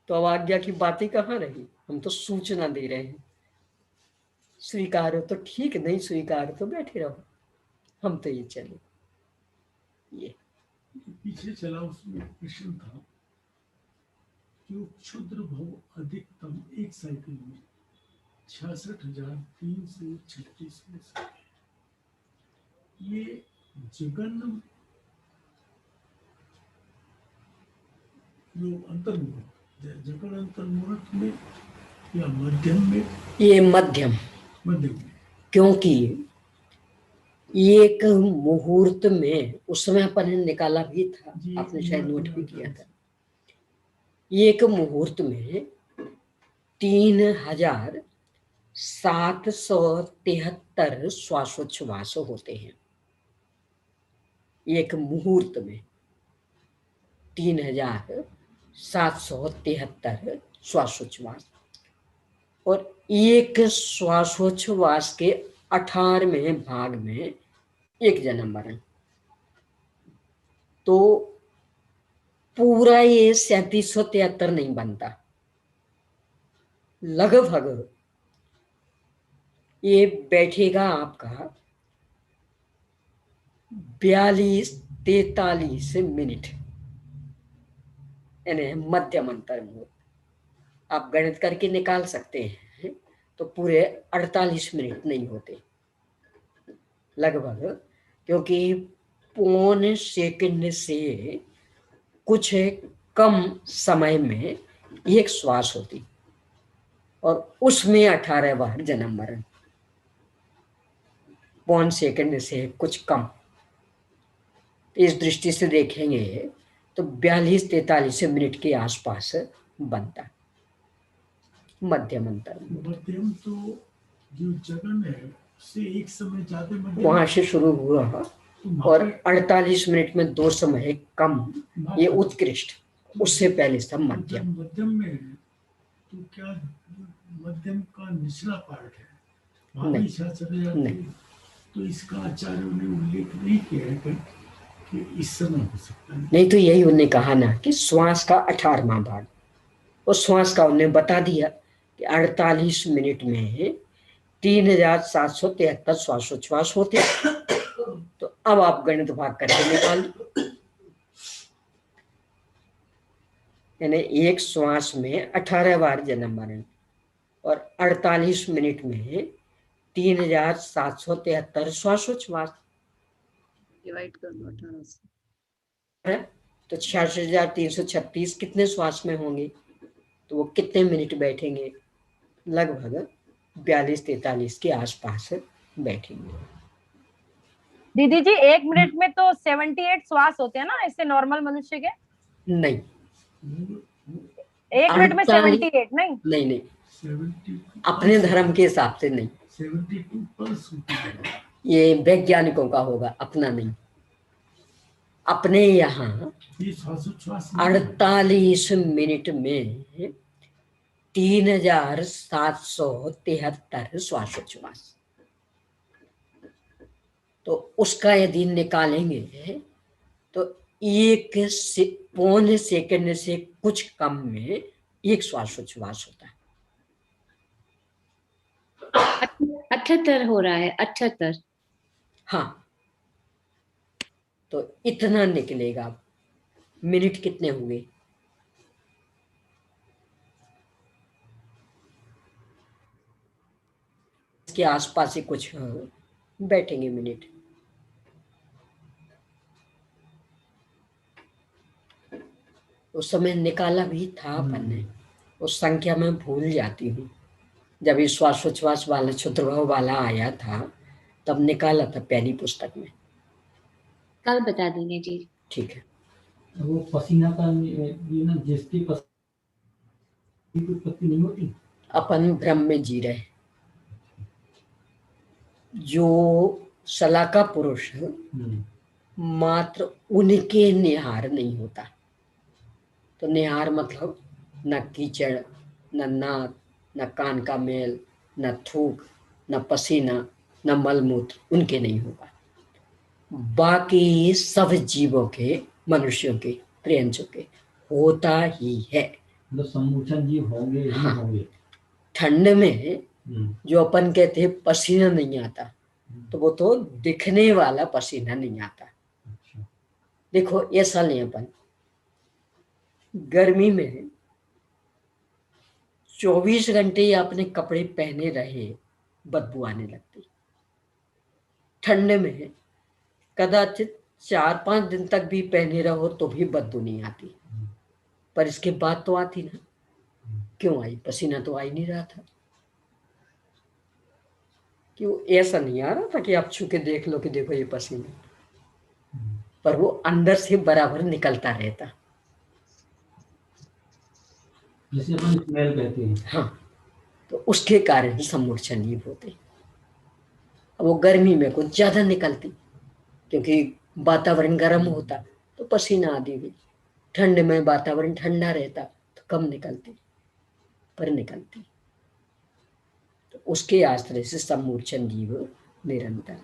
तो अब आज्ञा की बात ही कहाँ रही, हम तो सूचना दे रहे हैं। स्वीकार हो तो ठीक, नहीं स्वीकार तो बैठे रहो, हम तो ये चले। ये पीछे चला, उसमें प्रश्न था जो क्षुद्र भव अधिकतम एक साइकिल में 66,336 में से, ये जगन जो अंतर्मुहूर्त, जगन अंतर्मुहूर्त में या मध्यम में? ये मध्यम में, क्योंकि एक मुहूर्त में, उस समय अपन ने निकाला भी था, आपने शायद नोट भी किया था, एक मुहूर्त में 3,773 श्वासोच्छ्वास होते हैं। एक मुहूर्त में 3,773 श्वासोच्छ्वास, और एक श्वासोच्छ्वास के 18वें भाग में एक जन्म मरण। तो पूरा ये 3773 नहीं बनता, लगभग ये बैठेगा आपका 42-43 मिनट, यानी मध्यम अंतर मुहूर्त। आप गणित करके निकाल सकते हैं, तो पूरे 48 मिनट नहीं होते लगभग, क्योंकि पौन सेकंड से कुछ कम समय में एक श्वास होती, और उसमें 18 बार जन्म मरण। पौन सेकंड से कुछ कम, इस दृष्टि से देखेंगे तो 42-43 मिनट के आसपास बनता मध्यम अंतर। मध्यम तो जो जगन है से एक समय ज्यादा मध्यम, वहां से शुरू हुआ, और 48 मिनट में 2 समय कम, ये उत्कृष्ट, उससे पहले सब मध्यम। मध्यम में तो क्या मध्यम का निचला पार्ट है, नहीं, नहीं। तो इसका आचार्यों ने उल्लेख नहीं किया है कि इस समय हो सकता है। नहीं, तो यही उन्होंने कहा ना कि श्वास का 18वां भाग, और श्वास का उन्होंने बता दिया कि 48 मिनट में 3,773 श्वासोच्छ्वास होते। तो अब आप गणित भाग करके निकाल, यानी एक श्वास में 18 बार जन्म मरण, और 48 मिनट में 3,773 श्वासोच्छ्वास, डिवाइड कर दो 18 से, तो 66,336 कितने श्वास में होंगे, तो वो कितने मिनट बैठेंगे, लगभग 42-43 के आसपास बैठेंगे। दीदी जी 1 मिनट में तो 78 श्वास होते हैं ना, ऐसे नॉर्मल मनुष्य के? नहीं, 1 मिनट में 78 नहीं? नहीं, 72 अपने धर्म के हिसाब से नहीं, 72 पल्स होती है। ये वैज्ञानिकों का होगा, अपना नहीं। अपने यहाँ ये श्वासोच्छ्वास 48 मिनट में 3773 श्वासोच्छ्वास। तो उसका यदि निकालेंगे तो 1 सेकंड से कुछ कम में 1 श्वासोच्छ्वास होता है। 78 हो रहा है, 78। हाँ, तो इतना निकलेगा। मिनट कितने हुए? इसके आसपास ही कुछ बैठेंगे मिनट। उस समय निकाला भी था अपन ने, उस संख्या में भूल जाती हूँ। जब ये श्वासोच्छ्वास वाला क्षुद्रभाव वाला आया था तब निकाला था पहली पुस्तक में। कल बता देंगे जी। ठीक है। वो पसीना का ये ना, जिसकी पसीना की उत्पत्ति नहीं होती, अपन भ्रम में जी रहे। जो शलाका पुरुष मात्र उनके निहार नहीं होता। तो निहार मतलब न कीचड़, न नाक, न कान का मेल, न थूक, न पसीना, न मलमूत्र उनके नहीं होगा। बाकी सब जीवों के, मनुष्यों के, त्रियंचों के होता ही है। मतलब सम्मोचन जीव होंगे ही होंगे। ठंड में जो अपन कहते हैं पसीना नहीं आता, तो वो तो दिखने वाला पसीना नहीं आता। देखो ऐसा नहीं, अपन गर्मी में 24 घंटे आपने कपड़े पहने रहे बदबू आने लगती। ठंड में कदाचित 4-5 दिन तक भी पहने रहो तो भी बदबू नहीं आती, पर इसके बाद तो आती ना। क्यों आई? पसीना तो आ ही नहीं रहा था। क्यों? ऐसा नहीं आ रहा था कि आप छू के देख लो कि देखो ये पसीना, पर वो अंदर से बराबर निकलता रहता। जिसे अपन स्मेल कहते हैं। हाँ, तो उसके कारण सम्मोचन जीव होते। वो गर्मी में कुछ ज्यादा निकलती क्योंकि वातावरण गर्म होता तो पसीना आदि भी। ठंड में वातावरण ठंडा रहता तो कम निकलती, पर निकलती। तो उसके आश्रय से सम्मोचन जीव निरंतर।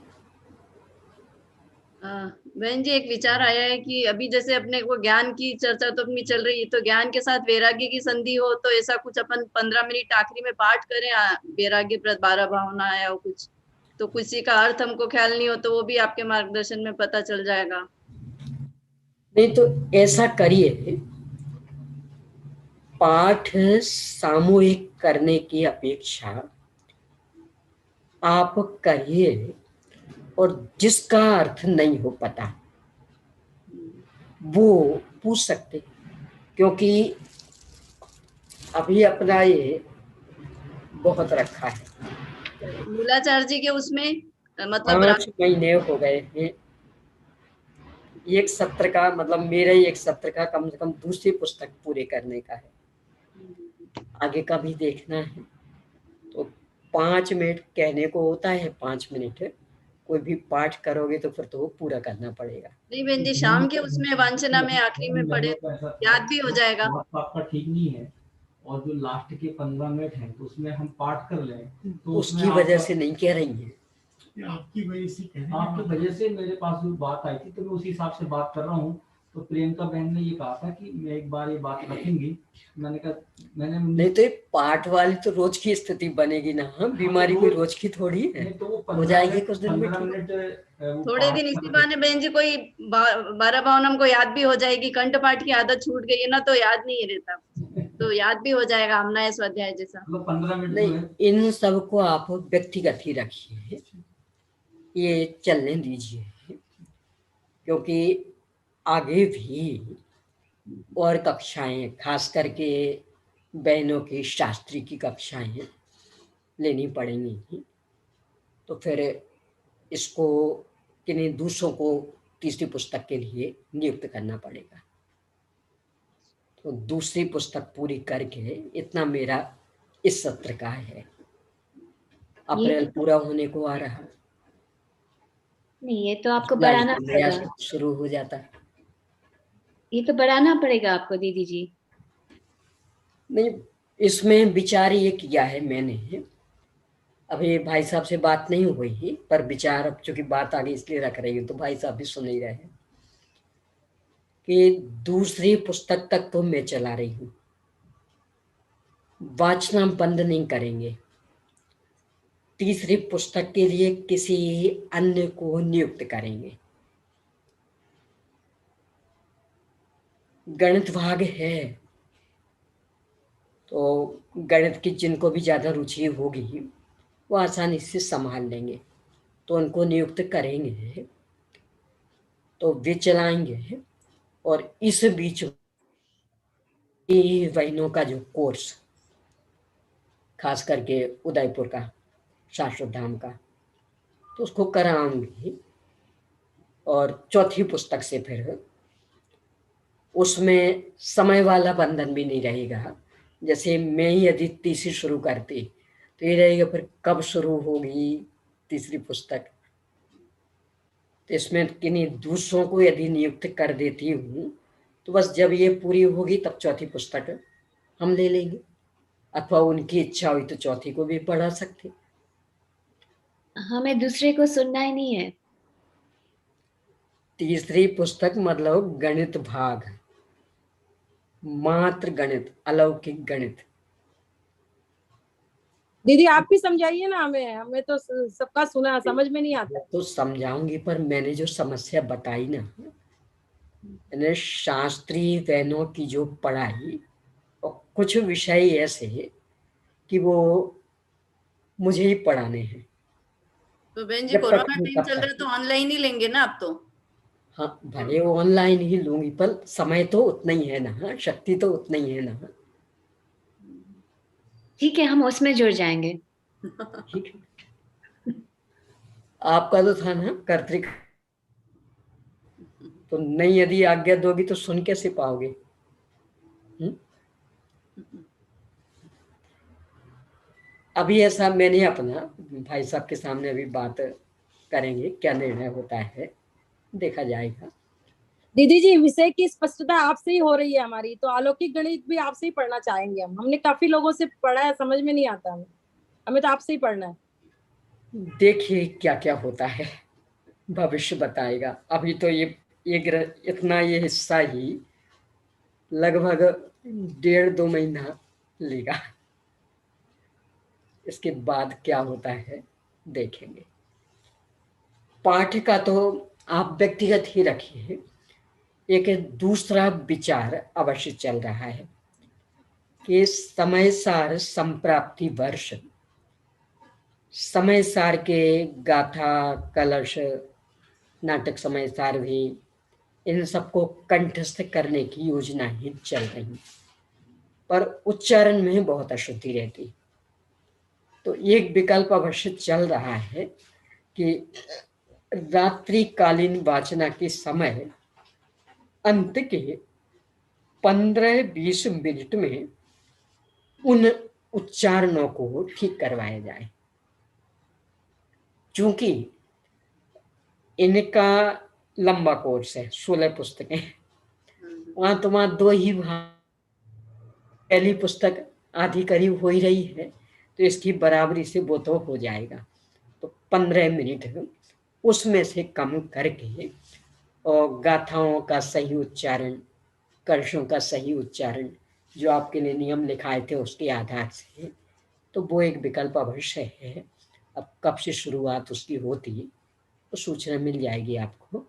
बहन जी, एक विचार आया है कि अभी जैसे अपने को ज्ञान की चर्चा तो अपनी चल रही है, तो ज्ञान के साथ वैराग्य की संधि हो तो ऐसा कुछ अपन 15 मिनट आखिरी में पाठ करें, वैराग्य प्रद 12 भावना है और कुछ, तो किसी का अर्थ हमको ख्याल नहीं हो तो वो भी आपके मार्गदर्शन में पता चल जाएगा। नहीं तो ऐसा करिए, पाठ सामूहिक करने की अपेक्षा आप करिए, और जिसका अर्थ नहीं हो पता वो पूछ सकते, क्योंकि अभी अपना ये बहुत रखा है। मूलाचार्य जी के उसमें मतलब 5 महीने हो गए हैं। एक सत्र का मतलब मेरे एक सत्र का कम से कम दूसरी पुस्तक पूरे करने का है, आगे का भी देखना है। तो 5 मिनट कहने को होता है, 5 मिनट कोई भी पाठ करोगे तो फिर तो वो पूरा करना पड़ेगा। नहीं बहन जी, शाम के उसमें वांछना में आखिरी में पढ़े याद भी हो जाएगा। आपका ठीक नहीं है, और जो लास्ट के 15 मिनट हैं तो उसमें हम पाठ कर लें तो उसकी वजह से नहीं कह रही है, आपकी वजह से कह रहे हैं। आपकी वजह से मेरे पास जो बात आई थी तो मैं उसी हिसाब से बात कर रहा हूँ। तो प्रियंका बहन ने ये कहा था कि मैं एक बार ये बात रखूंगी। मैंने कहा नहीं तो पाठ वाली तो रोज की स्थिति बनेगी ना। हम बीमारी कोई रोज की थोड़ी है, तो हो जाएगी कुछ दिन में। थोड़े दिन इसी बहाने बहन जी कोई 12 भावना को याद भी हो जाएगी। कंठ पाठ की आदत छूट गई है ना, तो याद नहीं रहता, तो याद भी हो जाएगा हमना स्वाध्याय जैसा। 15 मिनट नहीं, इन सब को आप व्यक्तिगत ही रखिए, ये चलने दीजिए, क्योंकि आगे भी और कक्षाएं, खास करके बहनों की शास्त्री की कक्षाएं लेनी पड़ेंगी। तो फिर इसको किन्हीं दूसरों को तीसरी पुस्तक के लिए नियुक्त करना पड़ेगा। तो दूसरी पुस्तक पूरी करके इतना मेरा इस सत्र का है। अप्रैल पूरा होने को आ रहा, नहीं, ये तो आपको जुलाई बढ़ाना से नया पड़ेगा, सत्र शुरू हो जाता है। ये तो बढ़ाना पड़ेगा आपको दीदी जी। नहीं, इसमें विचार ये किया है मैंने, अभी भाई साहब से बात नहीं हुई, पर विचार अब चूंकि बात आगे इसलिए रख रही हूँ तो भाई साहब भी सुन ही रहे हैं कि दूसरी पुस्तक तक तो मैं चला रही हूँ, वाचना बंद नहीं करेंगे। तीसरी पुस्तक के लिए किसी अन्य को नियुक्त करेंगे। गणित भाग है तो गणित की जिनको भी ज्यादा रुचि होगी वो आसानी से संभाल लेंगे, तो उनको नियुक्त करेंगे तो वे चलाएंगे। और इस बीच बहनों का जो कोर्स, खास करके उदयपुर का शाश्वत धाम का, तो उसको कराऊंगी। और चौथी पुस्तक से फिर उसमें समय वाला बंधन भी नहीं रहेगा। जैसे मैं ही यदि तीसरी शुरू करती तो ये रहेगा फिर कब शुरू होगी तीसरी पुस्तक। तो इसमें किन्हीं दूसरों को यदि नियुक्त कर देती हूँ तो बस जब ये पूरी होगी तब चौथी पुस्तक हम ले लेंगे, अथवा उनकी इच्छा हुई तो चौथी को भी पढ़ा सकते। हमें दूसरे को सुनना ही नहीं है। तीसरी पुस्तक मतलब गणित भाग, मात्र गणित, अलौकिक गणित। दीदी आप भी समझाइए ना हमें, हमें तो सबका सुना समझ में नहीं आता। तो समझाऊंगी, पर मैंने जो समस्या बताई ना, मैंने शास्त्रीय वैनों की जो पढ़ाई और कुछ विषय ऐसे कि वो मुझे ही पढ़ाने हैं। तो बहन जी जब तक कोरोना टाइम चल रहा है तो ऑनलाइन ही लेंगे ना आप तो? हाँ, भले ऑनलाइन ही लूंगी, पर समय तो उतना ही है ना, शक्ति तो उतना ही है ना। ठीक है, हम उसमें जुड़ जाएंगे। ठीक है, आपका तो था ना कर्तिक, तो नहीं यदि आज्ञा दोगी तो सुन कैसे पाओगे? अभी ऐसा मैंने अपना भाई साहब के सामने अभी बात करेंगे, क्या निर्णय होता है देखा जाएगा। दीदी जी विषय की स्पष्टता आपसे ही हो रही है हमारी, तो अलौकिक गणित भी आपसे ही पढ़ना चाहेंगे हम। हमने काफी लोगों से पढ़ा है, समझ में नहीं आता हमें, हमें तो आपसे ही पढ़ना है। देखिए क्या क्या होता है भविष्य बताएगा। अभी तो ये इतना ये हिस्सा ही लगभग 1.5-2 महीना लेगा, इसके बाद क्या होता है देखेंगे। पाठ का तो आप व्यक्तिगत ही रखिए। एक दूसरा विचार अवश्य चल रहा है कि समय सार संप्राप्ति वर्ष, समय सार के गाथा कलश नाटक समय सार भी, इन सबको कंठस्थ करने की योजना ही चल रही, पर उच्चारण में बहुत अशुद्धि रहती। तो एक विकल्प अवश्य चल रहा है कि रात्रिकालीन वाचना के समय अंत के 15-20 मिनट में उन उच्चारणों को ठीक करवाया जाए। चूंकि इनका लंबा कोर्स है, 16 पुस्तकें, वहां तो वहां 2 ही भाग, पहली पुस्तक आधी करीब हो ही रही है तो इसकी बराबरी से वो तो हो जाएगा। तो 15 मिनट उसमें से कम करके और गाथाओं का सही उच्चारण, कलशों का सही उच्चारण जो आपके लिए नियम लिखाए थे उसके आधार से, तो वो एक विकल्प अवश्य है। अब कब से शुरुआत उसकी होती तो सूचना मिल जाएगी आपको।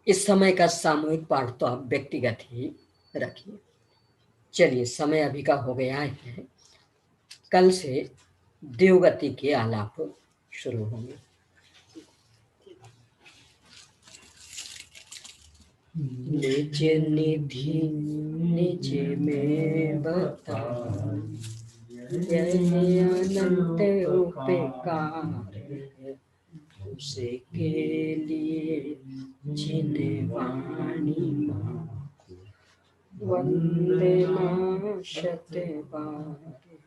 इस समय का सामूहिक पाठ तो आप व्यक्तिगत ही रखिए। चलिए, समय अभी का हो गया है, कल से देवगति के आलाप शुरू होंगे। निज निधि निज में बता, अनंत उपकार उसे के लिए जिन वाणी वन्दे मां शतभागे।